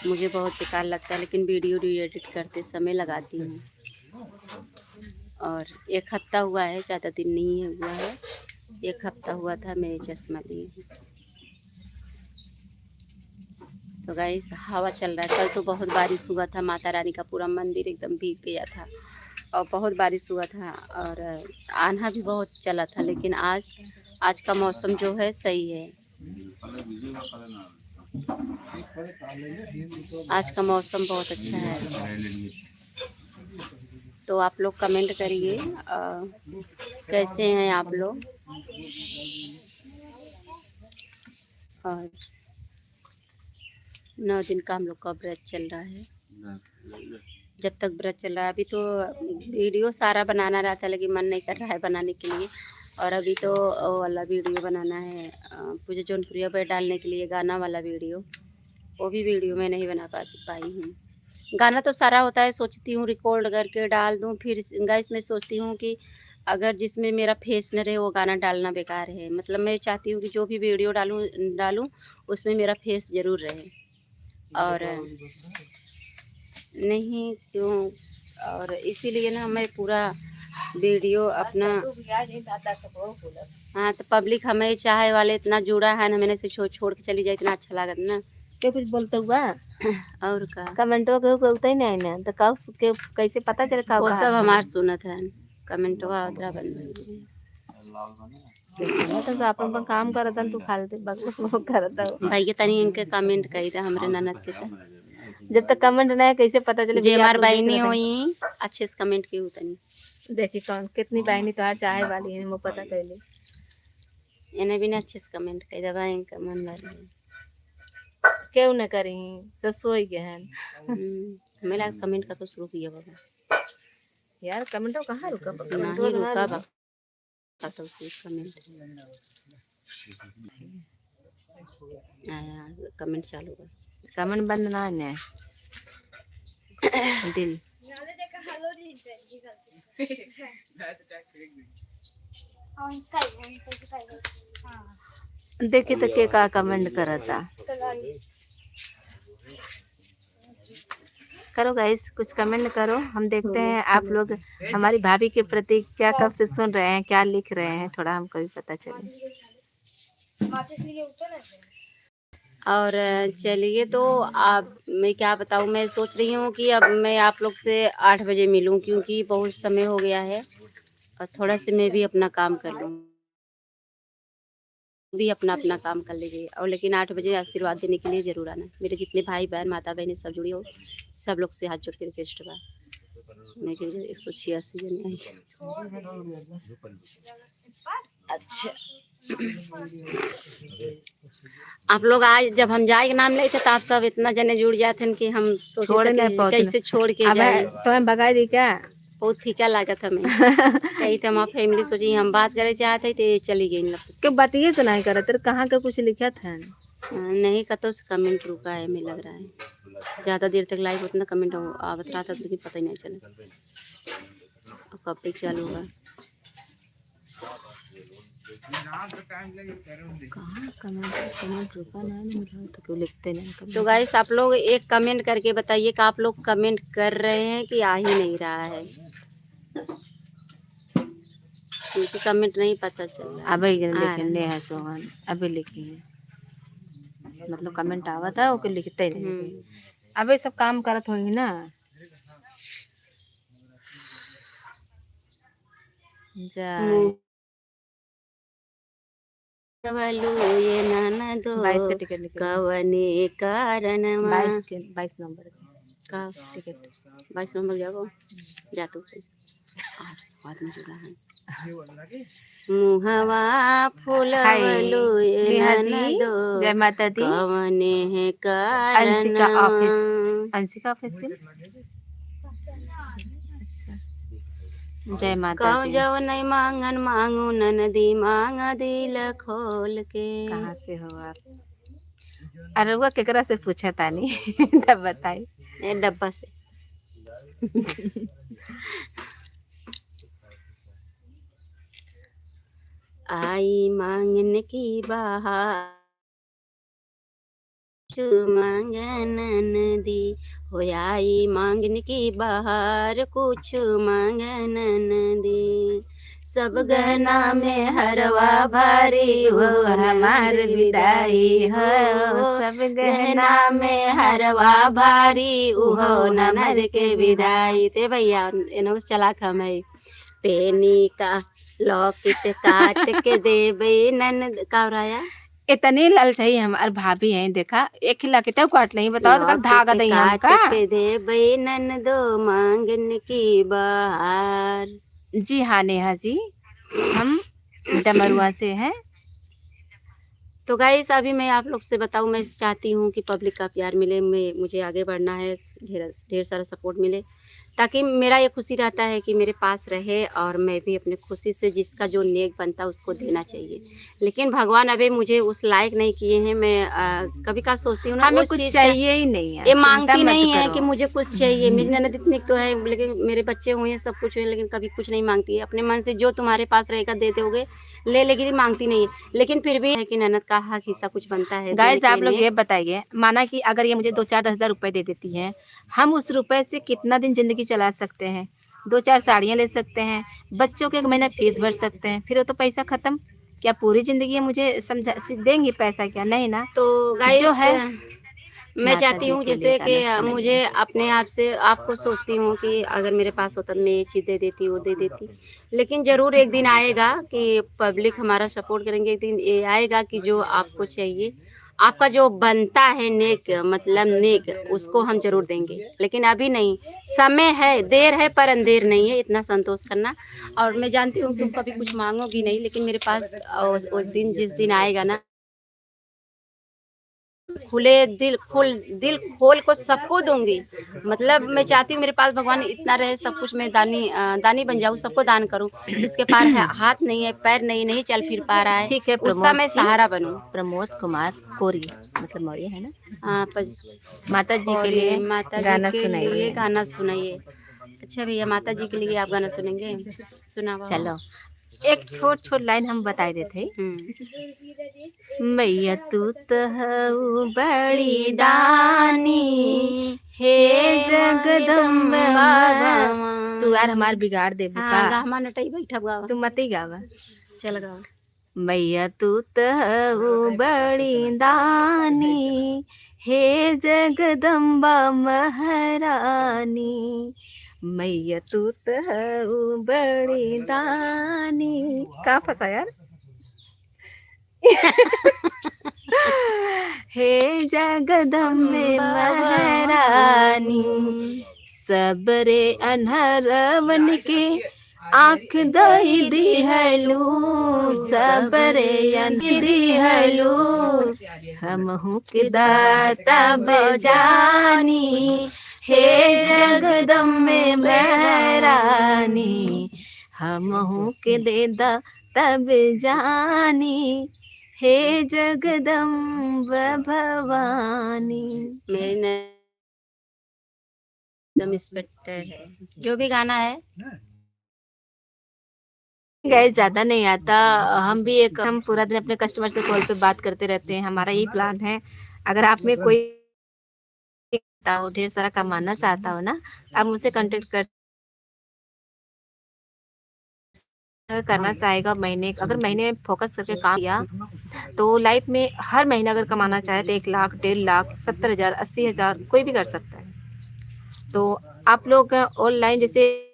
मुझे बहुत बेकार लगता है, लेकिन वीडियो एडिट करते समय लगाती हूँ। और 1 हफ्ता हुआ है, ज़्यादा दिन नहीं हुआ है, 1 हफ्ता हुआ था मैं चश्मा ली हूँ। तो गाइस हवा चल रहा है। कल तो बहुत बारिश हुआ था, माता रानी का पूरा मंदिर एकदम भीग गया था और बहुत बारिश हुआ था और आंधा भी बहुत चला था, लेकिन आज का मौसम जो है सही है। आज का मौसम बहुत अच्छा है। तो आप लोग कमेंट करिए कैसे हैं आप लोग। और 9 दिन का हम लोग का व्रत चल रहा है। जब तक व्रत चल रहा है, अभी तो वीडियो सारा बनाना रहा था, लेकिन मन नहीं कर रहा है बनाने के लिए। और अभी तो वो वाला वीडियो बनाना है, पूजा जौनपुरिया पर डालने के लिए, गाना वाला वीडियो, वो भी वीडियो मैं नहीं बना पाई हूँ। गाना तो सारा होता है, सोचती हूँ रिकॉर्ड करके डाल दूँ, फिर गाइस मैं सोचती हूँ कि अगर जिसमें मेरा फेस न रहे वो गाना डालना बेकार है। मतलब मैं चाहती हूँ कि जो भी वीडियो डालूँ उसमें मेरा फेस ज़रूर रहे। और नहीं क्यों, और इसीलिए ना मैं पूरा वीडियो अपना, हाँ तो पब्लिक हमें चाहे वाले इतना जुड़ा है ना, मैंने से छोड़ के चली जाए, इतना अच्छा लागत ना। क्या कुछ बोलते हुआ और का कमेंटवा के बोलते ही नहीं ना, तो का कैसे पता चले का वो सब हमार सुनत है, कमेंटवा उतरा बंद तो आप लोग काम करत तू फालतू बकलो करत भाई के तनी इनके कमेंट कही था हमरे ननद के। जब तक कमेंट नहीं कैसे पता चले जे हमार बहनी हुई अच्छे से कमेंट की तनी। देखिए कौन कितनी बहनी तो चाय वाली है, वो पता कर ले। इन्हें भी ना अच्छे से कमेंट कर दबाएं का मन वाली क्यों न करी, सब सोई गए हैं। हमें लगा कमेंट का तो शुरू किया बाबा यार कमेंट तो कहाँ रुका, ना ही रुका बा तो उसी कमेंट आया कमेंट चालू कर कमेंट बंद ना है दिल देखिए तो के का कमेंट करता। करो गाइस, कुछ कमेंट करो, हम देखते हैं आप लोग हमारी भाभी के प्रति क्या कब से सुन रहे हैं, क्या लिख रहे हैं, थोड़ा हमको भी पता चले। और चलिए तो आप मैं क्या बताऊँ, मैं सोच रही हूँ कि अब मैं आप लोग से 8 बजे मिलूँ क्योंकि बहुत समय हो गया है और थोड़ा से मैं भी अपना काम कर लूँ, भी अपना अपना काम कर लीजिए। और लेकिन 8 बजे आशीर्वाद देने के लिए ज़रूर आना। मेरे जितने भाई बहन माता बहनें सब जुड़ी हो, सब लोग से हाथ जोड़ के रिक्वेस्ट बा। मैं 186 जने आई। अच्छा आप लोग आज जब हम जाए के नाम लेते तो आप सब इतना जने जुड़ जाते कि हम छोड़ नहीं पहुंचे, कैसे छोड़ के जाए। तो हम भगा दी क्या, बहुत फीका लागत हमें कही तो हम फैमिली सोची हम बात करे चाहते थे चली गई। क्यों बातिए तो नहीं करे, तेरे कहाँ का कुछ लिखा था नहीं कतो से कमेंट रुका है, हमें लग रहा है ज़्यादा देर तक लाइव उतना कमेंट आवत रहा था लेकिन पता ही नहीं चला कब तक चालू होगा। कमेंट रुका नहीं तो क्यों लिखते नहीं। तो गाइस आप लोग एक कमेंट करके बताइए कि आप लोग कमेंट कर रहे हैं कि आ ही नहीं रहा है, क्योंकि कमेंट नहीं पता चल रहा। अभी लिखने है सोहन, अभी लिखी है मतलब कमेंट आवा था वो लिखते नहीं। अबे सब काम करत होगी ना। जा ये नाना दो 22 का टिकट निकल कवने कारण 22 नंबर का टिकट 22 नंबर जाओ जा तो स्वाद में जुड़ा है मुहवा फूलवलो ये नाना दो जय माता दी कवने है कारण। अंशिका ऑफिस जय माता दी। जब नहीं मांगन मांगू ननदी मांगा दिल खोल के। कहाँ से हो आप? अरे वो केकरा से पूछा तानी तब बताई। ये डब्बा से आई मांगन की बहार मांगन नदी हो आई मांगन की बहार कुछ मांगन नदी सब गहना में हरवा भारी हो हमार विदाई हो सब गहना में हरवा भारी उहो ननद के विदाई। ते भैया इन्हों चला खम है पेनी का लॉकेट काट के देबे ननद का राया इतनी लाल चाहिए हमारे भाभी हैं। देखा एक लॉकेट काट नहीं बताओ तो धागा दे हमका के देबे ननदो मांगन की बहार। जी हाँ नेहा जी, हम डमरुआ से हैं। तो गाइस अभी मैं आप लोग से बताऊं, मैं चाहती हूं कि पब्लिक का प्यार मिले, मुझे आगे बढ़ना है, ढेर सारा सपोर्ट मिले ताकि मेरा ये खुशी रहता है कि मेरे पास रहे और मैं भी अपने खुशी से जिसका जो नेक बनता उसको देना चाहिए। लेकिन भगवान अभी मुझे उस लायक नहीं किए हैं। मैं कभी का सोचती हूँ ना हमें कुछ चाहिए ही नहीं है, ये मांगती नहीं है कि मुझे कुछ चाहिए। मेरी ननद इतनी तो है लेकिन मेरे बच्चे हुए हैं सब कुछ है लेकिन कभी कुछ नहीं मांगती है। अपने मन से जो तुम्हारे पास रहेगा दे दोगे ले लेगी, मांगती नहीं है। लेकिन फिर भी है कि ननद का हक हिस्सा कुछ बनता है। गाइस आप लोग ये बताइए, माना कि अगर ये मुझे 2-4 10,000 रुपए दे देती है, हम उस रुपए से कितना दिन जिंदगी चला सकते हैं? 2-4 साड़ियाँ ले सकते हैं, बच्चों के एक महीना फीस भर सकते हैं, फिर वो तो पैसा खत्म। क्या पूरी जिंदगी मुझे समझा देंगी पैसा? क्या नहीं ना। तो गाइस जो है मैं चाहती हूँ जैसे कि मुझे अपने आप से आपको सोचती हूँ कि अगर मेरे पास होता मैं ये चीज़ दे देती वो दे देती। लेकिन ज़रूर एक दिन आएगा कि पब्लिक हमारा सपोर्ट करेंगे। एक दिन ये आएगा कि जो आपको चाहिए आपका जो बनता है नेक, मतलब नेक, उसको हम जरूर देंगे, लेकिन अभी नहीं, समय है, देर है पर अंधेर नहीं है, इतना संतोष करना। और मैं जानती हूँ तुम कभी कुछ मांगोगी नहीं, लेकिन मेरे पास वो दिन जिस दिन आएगा ना, खुले दिल खोल को सबको दूंगी। मतलब मैं चाहती हूँ मेरे पास भगवान इतना रहे, सब कुछ मैं दानी बन जाऊँ, सबको दान करूँ। जिसके पास है हाथ नहीं है, पैर नहीं चल फिर पा रहा है, ठीक है, उसका मैं सहारा बनूं। प्रमोद कुमार कोरी, मतलब मौर्य है ना। हाँ, माता जी के और लिए माता जी गाना के सुनाइए। लिए गाना सुनाइए। अच्छा भैया, माता जी के लिए आप गाना सुनेंगे? सुनाओ। चलो एक छोट लाइन हम बताए देते। मैया तू तो हऊ बड़ी दानी, हे जगदम्बा। तू यार हमार बिगाड़ दे बुका। गामा नटई बैठा गावा। तू मत ही गावा, चल गावा। मैया तू तो हऊ बड़ी दानी, हे जगदम्बा महारानी। मैया तू तो हऊ बड़ी दानी। कहाँ फंसा यार? हे जगदम्बे महारानी, सबरे अनहरवन के आँख दई दिहलू, सबरे अनहर दिहलू। हमहू के दाता बजानी, हे जगदम्बे महारानी। हमहू के देदा तब जानी, हे जगदम्ब भवानी। मेरी इंस्पेक्टर है, जो भी गाना है। गैस ज्यादा नहीं आता, हम पूरा दिन अपने कस्टमर से कॉल पे बात करते रहते हैं। हमारा यही प्लान है, अगर आप में कोई ढेर सारा कमाना चाहता हो ना, आप मुझसे कांटेक्ट करना चाहेगा। अगर महीने में फोकस करके काम किया तो लाइफ में हर महीने अगर कमाना चाहे तो 1 लाख, 1.5 लाख, 70,000, 80,000 कोई भी कर सकता है। तो आप लोग ऑनलाइन जैसे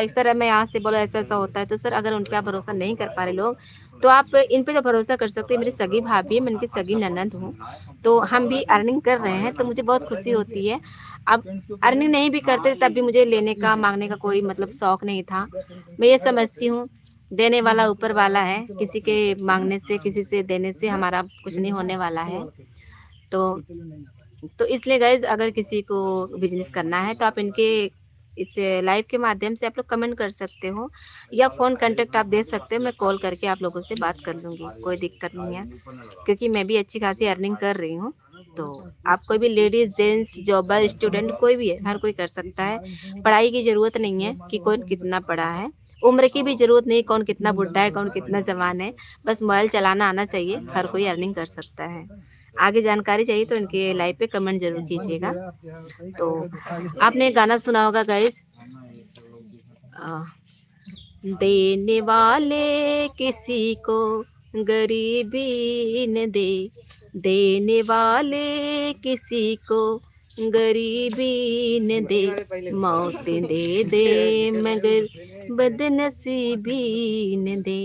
सर मैं यहाँ से बोला ऐसा होता है, तो सर अगर उन पे आप भरोसा नहीं कर पा रहे लोग, तो आप इन पे तो भरोसा कर सकते हैं। मेरी सगी भाभी है, मैं इनकी सगी ननद हूँ, तो हम भी अर्निंग कर रहे हैं, तो मुझे बहुत खुशी होती है। अब अर्निंग नहीं भी करते तब भी मुझे लेने का मांगने का कोई मतलब शौक नहीं था। मैं ये समझती हूँ देने वाला ऊपर वाला है, किसी के मांगने से, किसी से देने से हमारा कुछ नहीं होने वाला है। तो इसलिए गाइज अगर किसी को बिजनेस करना है तो आप इनके इस लाइव के माध्यम से आप लोग कमेंट कर सकते हो, या फ़ोन कांटेक्ट आप दे सकते हो। मैं कॉल करके आप लोगों से बात कर लूँगी, कोई दिक्कत नहीं है, क्योंकि मैं भी अच्छी खासी अर्निंग कर रही हूँ। तो आप कोई भी लेडीज़, जेंट्स, जॉबर, स्टूडेंट कोई भी है, हर कोई कर सकता है। पढ़ाई की ज़रूरत नहीं है कि कौन कितना पढ़ा है, उम्र की भी ज़रूरत नहीं, कौन कितना बुढ़ा है, कौन कितना जवान है, बस मोबाइल चलाना आना चाहिए, हर कोई अर्निंग कर सकता है। आगे जानकारी चाहिए तो इनके लाइव पे कमेंट जरूर कीजिएगा। तो आपने गाना सुना होगा गाइस, देने वाले किसी को गरीबी न दे, देने वाले किसी को गरीबी न दे, मौत दे दे मगर बदनसीबी न दे,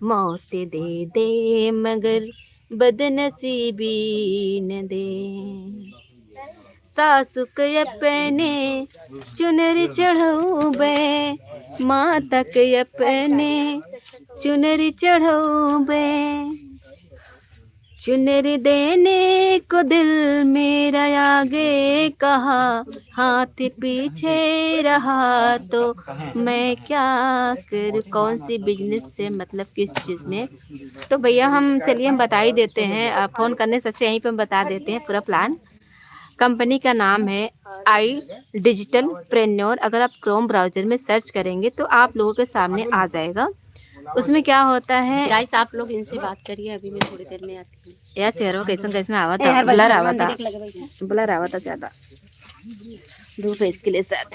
मौत दे दे मगर बदनसीबी न दे। सासु के अपने चुनरी चढ़ौबे, माता के अपने चुनरी चढ़ौबे, चुनरी देने को दिल मेरा आगे कहा, हाथ पीछे रहा तो मैं क्या कर। कौन सी बिजनेस से मतलब किस चीज़ में, तो भैया हम चलिए हम बता ही देते हैं, फ़ोन करने से यहीं पे हम बता देते हैं पूरा प्लान। कंपनी का नाम है आई डिजिटल प्रेन्योर। अगर आप क्रोम ब्राउज़र में सर्च करेंगे तो आप लोगों के सामने आ जाएगा। उसमें क्या होता है गाइस, आप लोग इनसे बात करिए, अभी मैं थोड़ी देर में आती हूँ। यार चेहरों कैसा आवा था, ब्लर आवा था ज़्यादा धूप है इसके लिए शायद।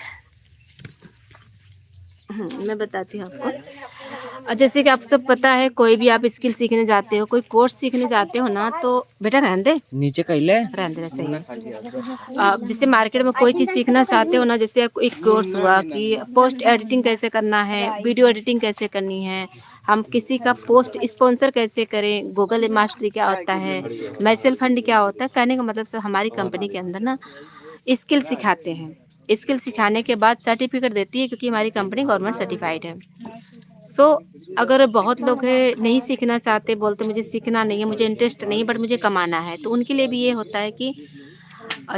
मैं बताती हूँ आपको। जैसे कि आप सब पता है, कोई भी आप स्किल सीखने जाते हो, कोई कोर्स सीखने जाते हो ना, तो बेटा रहने दे नीचे कहले रहने दे सही। जैसे मार्केट में कोई चीज़ सीखना चाहते हो ना, जैसे एक कोर्स हुआ कि पोस्ट एडिटिंग कैसे करना है, वीडियो एडिटिंग कैसे करनी है, हम किसी का पोस्ट स्पॉन्सर कैसे करें, गूगल मास्टरी क्या होता है, म्यूचुअल फंड क्या होता है। कहने का मतलब सर हमारी कंपनी के अंदर ना स्किल सिखाते हैं। स्किल सिखाने के बाद सर्टिफिकेट देती है, क्योंकि हमारी कंपनी गवर्नमेंट सर्टिफाइड है। सो अगर बहुत लोग है नहीं सीखना चाहते, बोलते मुझे सीखना नहीं है, मुझे इंटरेस्ट नहीं, बट मुझे कमाना है, तो उनके लिए भी ये होता है कि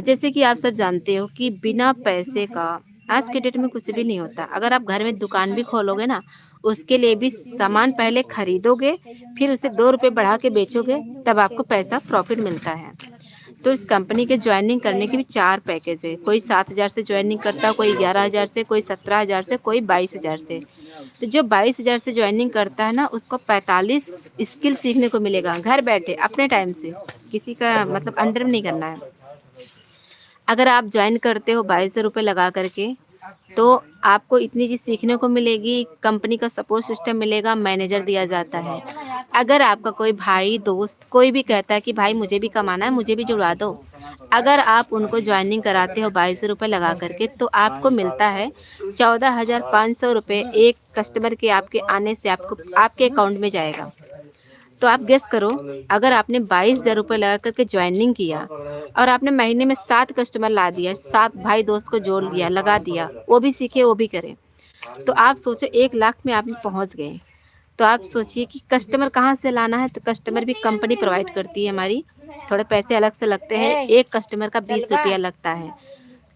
जैसे कि आप सब जानते हो कि बिना पैसे का आज के डेट में कुछ भी नहीं होता। अगर आप घर में दुकान भी खोलोगे ना, उसके लिए भी सामान पहले खरीदोगे, फिर उसे 2 रुपये बढ़ा के बेचोगे, तब आपको पैसा प्रॉफिट मिलता है। तो इस कंपनी के ज्वाइनिंग करने के भी 4 पैकेज है। कोई 7,000 से ज्वाइनिंग करता है, कोई 11,000 से, कोई 17,000 से, कोई 22,000 से। तो जो 22,000 से ज्वाइनिंग करता है ना, उसको 45 स्किल सीखने को मिलेगा घर बैठे अपने टाइम से, किसी का मतलब अंडर में नहीं करना है। अगर आप ज्वाइन करते हो 22,000 रुपये लगा करके, तो आपको इतनी चीज़ सीखने को मिलेगी, कंपनी का सपोर्ट सिस्टम मिलेगा, मैनेजर दिया जाता है। अगर आपका कोई भाई दोस्त कोई भी कहता है कि भाई मुझे भी कमाना है, मुझे भी जुड़वा दो, अगर आप उनको ज्वाइनिंग कराते हो 22,000 रुपये लगा करके, तो आपको मिलता है 14,500 रुपये एक कस्टमर के आपके आने से आपको आपके अकाउंट में जाएगा। तो आप गेस करो, अगर आपने 22,000 रुपये लगा करके ज्वाइनिंग किया और आपने महीने में 7 कस्टमर ला दिया, 7 भाई दोस्त को जोड़ लिया, लगा दिया, वो भी सीखे वो भी करें, तो आप सोचो 1 लाख में आप पहुंच गए। तो आप सोचिए कि कस्टमर कहाँ से लाना है, तो कस्टमर भी कंपनी प्रोवाइड करती है हमारी, थोड़े पैसे अलग से लगते हैं, एक कस्टमर का 20 रुपया लगता है।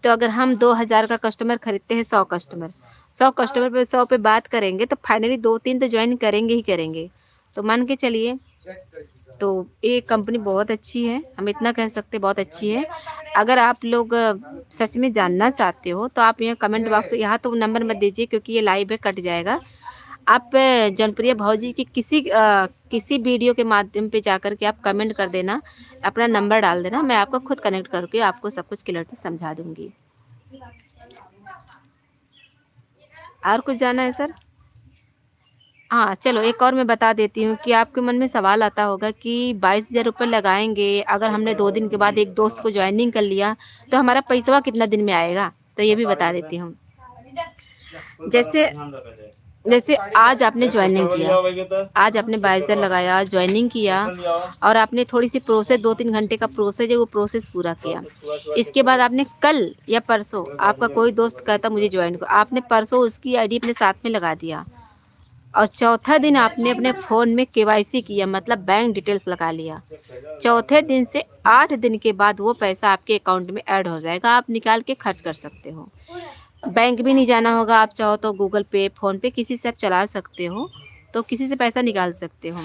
तो अगर हम 2,000 का कस्टमर खरीदते हैं, 100 कस्टमर पे 100 पे बात करेंगे, तो फाइनली 2-3 तो ज्वाइन करेंगे ही करेंगे। तो मान के चलिए, तो ये कंपनी बहुत अच्छी है, हम इतना कह सकते बहुत अच्छी है। अगर आप लोग सच में जानना चाहते हो, तो आप यहाँ कमेंट बॉक्स, यहाँ तो नंबर मत दीजिए क्योंकि ये लाइव है, कट जाएगा। आप जनप्रिय भाजी की किसी वीडियो के माध्यम पे जाकर के आप कमेंट कर देना, अपना नंबर डाल देना, मैं आपको खुद कनेक्ट करके आपको सब कुछ क्लियर समझा दूंगी। और कुछ जाना है सर? हाँ चलो, एक और मैं बता देती हूँ कि आपके मन में सवाल आता होगा कि 22,000 रुपये लगाएंगे, अगर हमने 2 दिन के बाद एक दोस्त को ज्वाइनिंग कर लिया, तो हमारा पैसा कितना दिन में आएगा? तो ये भी बता देती हूँ। जैसे आज आपने ज्वाइनिंग किया, आज आपने 22,000 लगाया, ज्वाइनिंग किया, और आपने थोड़ी सी प्रोसेस 2-3 घंटे का प्रोसेस है, वो प्रोसेस पूरा किया। इसके बाद आपने कल या परसों, आपका कोई दोस्त कहता मुझे ज्वाइन करो, आपने परसों उसकी आईडी अपने साथ में लगा दिया, और चौथा दिन आपने अपने फ़ोन में KYC किया, मतलब बैंक डिटेल्स लगा लिया। चौथे दिन से 8 दिन के बाद वो पैसा आपके अकाउंट में ऐड हो जाएगा, आप निकाल के खर्च कर सकते हो। बैंक भी नहीं जाना होगा, आप चाहो तो गूगल पे, फ़ोन पे किसी से आप चला सकते हो, तो किसी से पैसा निकाल सकते हो।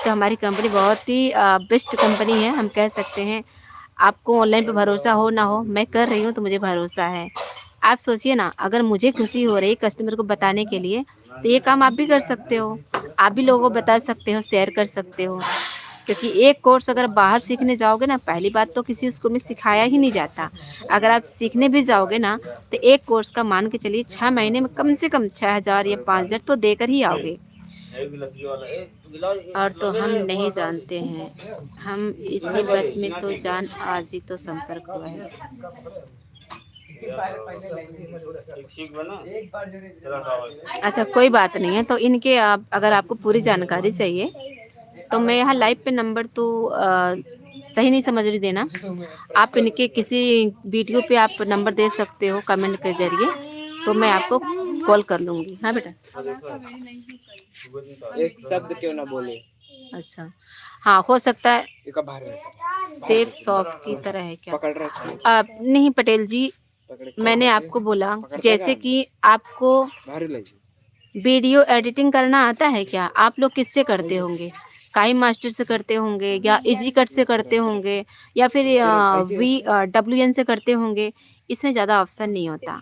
तो हमारी कंपनी बहुत ही बेस्ट कंपनी है, हम कह सकते हैं। आपको ऑनलाइन पे भरोसा हो ना हो, मैं कर रही हूँ तो मुझे भरोसा है। आप सोचिए ना, अगर मुझे खुशी हो रही कस्टमर को बताने के लिए, तो ये काम आप भी कर सकते हो, आप भी लोगों को बता सकते हो, शेयर कर सकते हो। क्योंकि एक कोर्स अगर बाहर सीखने जाओगे ना, पहली बात तो किसी स्कूल में सिखाया ही नहीं जाता। अगर आप सीखने भी जाओगे ना, तो एक कोर्स का मान के चलिए 6 महीने में कम से कम 6,000 या 5,000 तो देकर ही आओगे। और तो हम नहीं जानते हैं, हम इसी बस में तो जान, आज ही तो संपर्क हुआ है। अच्छा कोई बात नहीं है, तो इनके अगर आपको पूरी जानकारी चाहिए, तो मैं यहाँ लाइव पे नंबर तो सही नहीं समझ रही देना, आप इनके किसी वीडियो पे आप नंबर दे सकते हो कमेंट के जरिए, तो मैं आपको कॉल कर लूँगी। हाँ बेटा, एक शब्द क्यों ना बोले। अच्छा हाँ, हो सकता है सेफ शॉप की तरह है क्या? पकड़ रहा नहीं पटेल जी, मैंने आपको बोला जैसे कि आपको वीडियो एडिटिंग करना आता है क्या? आप लोग किससे करते होंगे? काई मास्टर से करते होंगे, या इजी कट से करते होंगे, या फिर WN से करते होंगे। इसमें ज़्यादा ऑप्शन नहीं होता।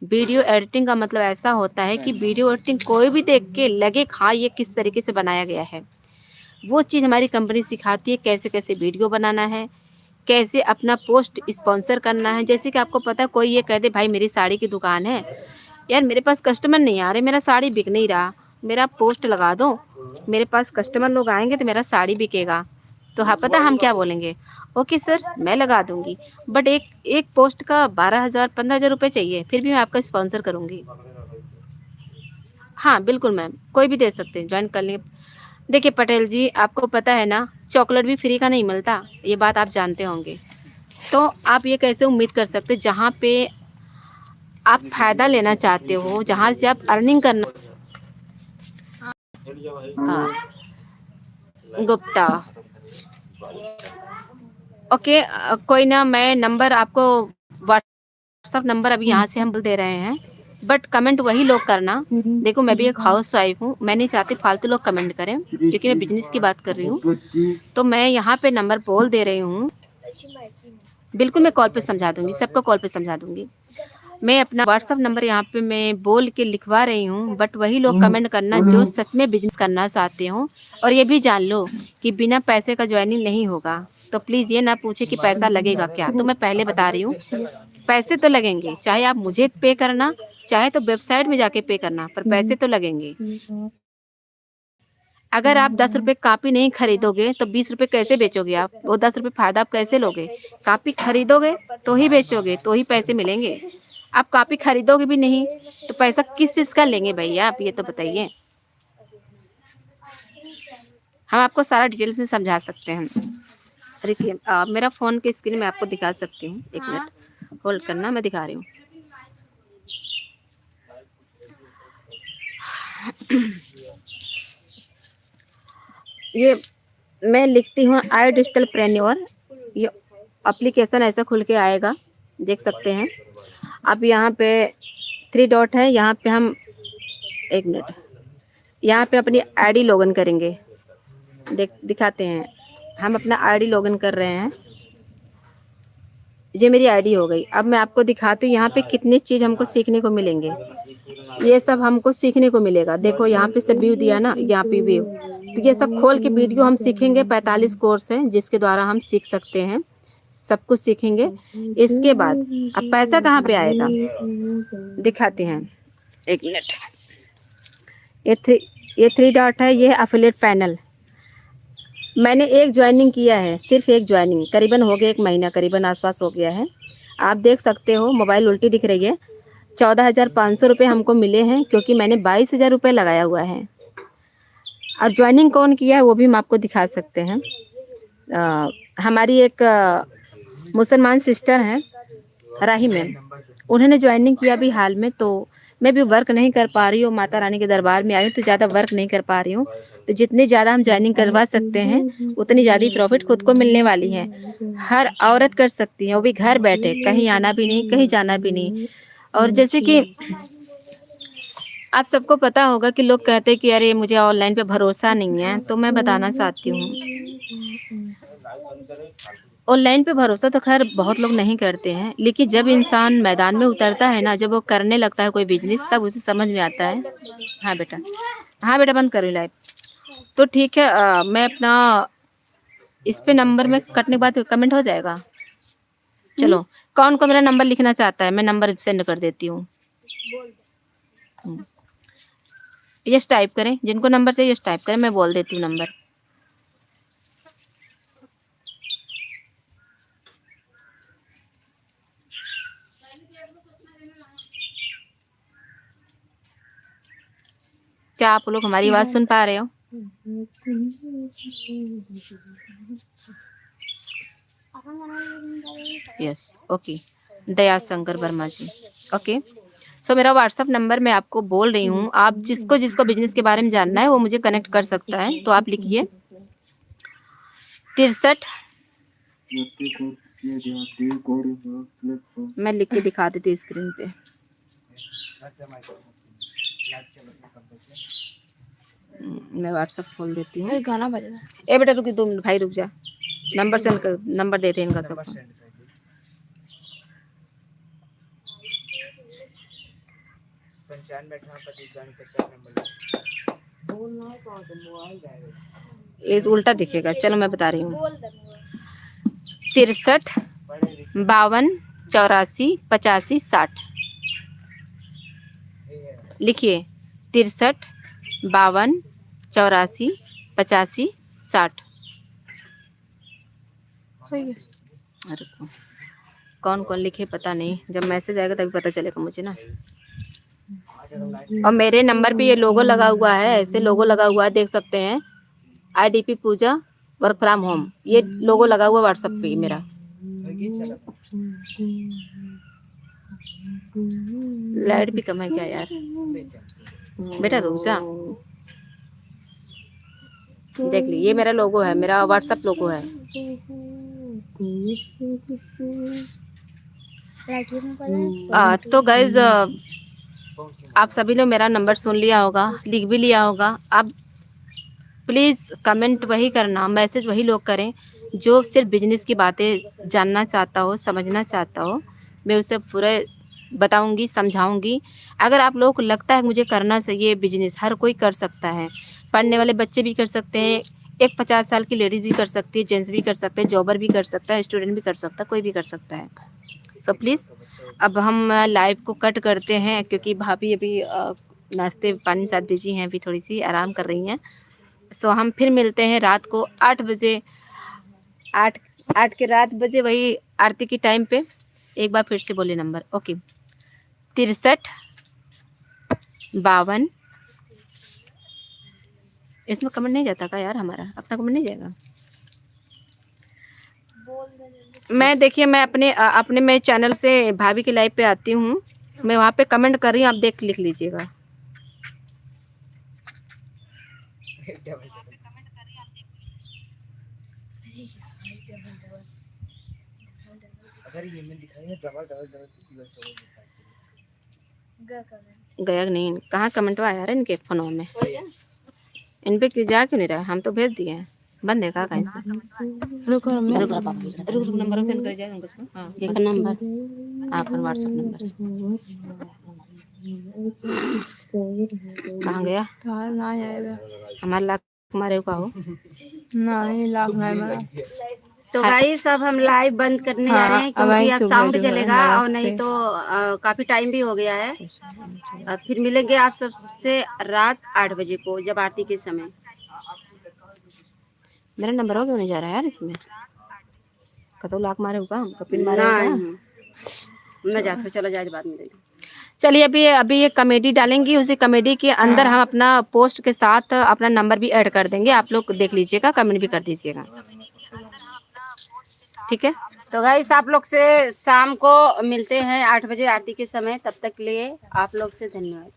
वीडियो एडिटिंग का मतलब ऐसा होता है कि वीडियो एडिटिंग कोई भी देख के लगे हाँ ये किस तरीके से बनाया गया है, वो चीज़ हमारी कंपनी सिखाती है। कैसे कैसे वीडियो बनाना है, कैसे अपना पोस्ट स्पॉन्सर करना है। जैसे कि आपको पता है, कोई ये कह दे भाई मेरी साड़ी की दुकान है, यार मेरे पास कस्टमर नहीं आ रहे, मेरा साड़ी बिक नहीं रहा, मेरा पोस्ट लगा दो, मेरे पास कस्टमर लोग आएंगे तो मेरा साड़ी बिकेगा। तो हाँ पता हम क्या बोलेंगे, ओके सर मैं लगा दूंगी, बट एक पोस्ट का 12,000 15,000 रुपये चाहिए, फिर भी मैं आपका स्पॉन्सर करूंगी। हाँ बिल्कुल मैम, कोई भी दे सकते हैं, ज्वाइन कर लेंगे। देखिए पटेल जी, आपको पता है ना, चॉकलेट भी फ्री का नहीं मिलता, ये बात आप जानते होंगे। तो आप ये कैसे उम्मीद कर सकते, जहाँ पे आप फायदा लेना चाहते हो, जहाँ से आप अर्निंग करना। हाँ गुप्ता, ओके कोई ना, मैं नंबर आपको व्हाट्सअप नंबर अभी यहाँ से हम दे रहे हैं, बट कमेंट वही लोग करना। देखो मैं भी एक हाउस वाइफ हूँ, मैं नहीं चाहती फालतू लोग कमेंट करें, क्योंकि मैं बिजनेस की बात कर रही हूँ। तो मैं यहाँ पे नंबर बोल दे रही हूँ, बिल्कुल मैं कॉल पे समझा दूंगी, सबको कॉल पे समझा दूंगी। मैं अपना व्हाट्सअप नंबर यहाँ पे मैं बोल के लिखवा रही हूँ, बट वही लोग कमेंट करना जो सच में बिजनेस करना चाहते हो। और ये भी जान लो कि बिना पैसे का ज्वाइनिंग नहीं होगा। तो प्लीज़ ये ना पूछे कि पैसा लगेगा क्या, तो मैं पहले बता रही हूँ पैसे तो लगेंगे, चाहे आप मुझे पे करना, चाहे तो वेबसाइट में जाके पे करना, पर पैसे तो लगेंगे। अगर आप 10 रुपए कापी नहीं खरीदोगे तो 20 रुपए कैसे बेचोगे आप? वो 10 रुपए फायदा आप कैसे लोगे? कापी खरीदोगे तो ही बेचोगे, तो ही पैसे मिलेंगे। आप कापी खरीदोगे भी नहीं तो पैसा किस चीज का लेंगे भैया, आप ये तो बताइए। हम आपको सारा डिटेल्स में समझा सकते हैं। देखिए मेरा फोन की स्क्रीन में आपको दिखा सकती हूँ, एक मिनट होल्ड करना, मैं दिखा रही हूँ। ये मैं लिखती हूँ आई डिजिटल प्रेन्योर, ये एप्लीकेशन ऐसा खुल के आएगा, देख सकते हैं आप। यहाँ पे 3 डॉट है, यहाँ पे हम एक मिनट, यहाँ पे अपनी आईडी लॉगिन करेंगे। दिखाते हैं, हम अपना आईडी लॉगिन कर रहे हैं। ये मेरी आईडी हो गई। अब मैं आपको दिखाती हूँ यहाँ पे कितनी चीज़ हमको सीखने को मिलेंगे। ये सब हमको सीखने को मिलेगा। देखो यहाँ पे सब व्यू दिया ना, यहाँ पे व्यू, तो ये सब खोल के वीडियो हम सीखेंगे। 45 कोर्स हैं जिसके द्वारा हम सीख सकते हैं, सब कुछ सीखेंगे। इसके बाद अब पैसा कहाँ पे आएगा दिखाते हैं, एक मिनट। ये 3 डॉट है, ये है एफिलिएट पैनल। मैंने एक ज्वाइनिंग किया है, सिर्फ एक ज्वाइनिंग, करीबन हो गया 1 महीना, करीबन आसपास हो गया है। आप देख सकते हो मोबाइल उल्टी दिख रही है। 14,500 रुपये हमको मिले हैं, क्योंकि मैंने 22,000 रुपये लगाया हुआ है। और ज्वाइनिंग कौन किया है वो भी हम आपको दिखा सकते हैं। हमारी एक मुसलमान सिस्टर हैं राही मैम, उन्होंने ज्वाइनिंग किया भी हाल में। तो मैं भी वर्क नहीं कर पा रही हूँ, माता रानी के दरबार में आई हूँ तो ज़्यादा वर्क नहीं कर पा रही हूँ। तो जितनी ज़्यादा हम ज्वाइनिंग करवा सकते हैं उतनी ज़्यादा प्रॉफिट खुद को मिलने वाली है। हर औरत कर सकती है, वो भी घर बैठे, कहीं आना भी नहीं, कहीं जाना भी नहीं। और जैसे कि आप सबको पता होगा कि लोग कहते हैं कि अरे मुझे ऑनलाइन पे भरोसा नहीं है, तो मैं बताना चाहती हूँ ऑनलाइन पे भरोसा तो खैर बहुत लोग नहीं करते हैं, लेकिन जब इंसान मैदान में उतरता है ना, जब वो करने लगता है कोई बिजनेस, तब उसे समझ में आता है। हाँ बेटा, हाँ बेटा, बंद करो लाइव। तो ठीक है, मैं अपना इस पे नंबर में कटने के बाद कमेंट हो जाएगा। चलो, कौन को मेरा नंबर लिखना चाहता है, मैं नंबर सेंड कर देती हूँ। यस टाइप करें, जिनको नंबर चाहिए यस टाइप करें, मैं बोल देती हूँ नंबर। क्या आप लोग हमारी आवाज सुन पा रहे हो? यस, ओके, दया शंकर वर्मा जी, ओके। सो मेरा व्हाट्सअप नंबर मैं आपको बोल रही हूँ, आप जिसको जिसको बिजनेस के बारे में जानना है वो मुझे कनेक्ट कर सकता है। तो आप लिखिए 63, मैं लिख के दिखा देती हूँ स्क्रीन पे। मैं व्हाट्सएप खोल देती हूँ। गाना बज रहा है। ए बेटा रुक, तुम भाई रुक जा, नंबर सेंड कर, नंबर देते हैं इनका सबको। ये उल्टा दिखेगा, चलो मैं बता रही हूँ। 63 52 84 85 60 लिखिए। 63 52 84 85 60। कौन कौन लिखे पता नहीं, जब मैसेज आएगा तभी पता चलेगा मुझे ना। और मेरे नंबर पे ये लोगो लगा हुआ है, ऐसे लोगो लगा हुआ है, देख सकते हैं, IDP Pooja work from home, ये लोगो लगा हुआ व्हाट्सएप पे मेरा। लाइट भी कम है क्या यार? बेटा रुक जा, देख ली, ये मेरा लोगो है, मेरा व्हाट्सएप लोगो है। तो गाइज आप सभी लोग मेरा नंबर सुन लिया होगा, लिख भी लिया होगा। आप प्लीज़ कमेंट वही करना, मैसेज वही लोग करें जो सिर्फ बिजनेस की बातें जानना चाहता हो, समझना चाहता हो। मैं उसे पूरा बताऊंगी, समझाऊंगी। अगर आप लोगों को लगता है मुझे करना चाहिए बिजनेस, हर कोई कर सकता है, पढ़ने वाले बच्चे भी कर सकते हैं, एक 50 साल की लेडीज़ भी कर सकती है, जेंट्स भी कर सकते हैं, जॉबर भी कर सकता है, स्टूडेंट भी कर सकता है, कोई भी कर सकता है। सो प्लीज़ अब हम लाइव को कट करते हैं, क्योंकि भाभी अभी नाश्ते पानी के साथ बिजी हैं, अभी थोड़ी सी आराम कर रही हैं। सो हम फिर मिलते हैं रात को 8 बजे, 8 के रात बजे, वही आरती की टाइम पे। एक बार फिर से बोले नंबर, ओके, 63 52। इसमें कमेंट नहीं जाता का यार? हमारा अपना कमेंट नहीं जाएगा? मैं देखिए, मैं अपने मैं चैनल से भाभी के लाइव पे आती हूँ, मैं वहाँ पे कमेंट कर रही हूँ, आप देख लिख लीजिएगा। अगर ये में दिखाई डबल गया नहीं, कहाँ कमेंट आया यार इनके फोनों में? इन पे क्यों जा क्यों नहीं रहा? हम तो भेज दिए हैं, बंद है कहाँ से? रुक नंबर सेंड कर दिया उनको। हाँ, एक नंबर आपका व्हाट्सएप नंबर कहाँ गया? तार ना आएगा हमारा लाख हमारे का हो नहीं, लाख नहीं बना। तो गाइस अब हम लाइव बंद करने जा रहे हैं, क्योंकि अब साउंड चलेगा और नहीं तो काफी टाइम भी हो गया है। फिर मिलेंगे आप सबसे रात 8 बजे को, जब आरती के समय। मेरा नंबर हो क्यों नहीं जा रहा है यार इसमें? कतो लाख मारे होगा, हम कपिल मारे होगा ना जाते, चलो जाए बाद में। चलिए अभी ये कमेडी डालेंगी, उसी कमेडी के अंदर हम अपना पोस्ट के साथ अपना नंबर भी ऐड कर देंगे, आप लोग देख लीजिएगा, कमेंट भी कर दीजिएगा, ठीक है? तो गाइस आप लोग से शाम को मिलते हैं 8 बजे आरती के समय, तब तक के लिए आप लोग से धन्यवाद।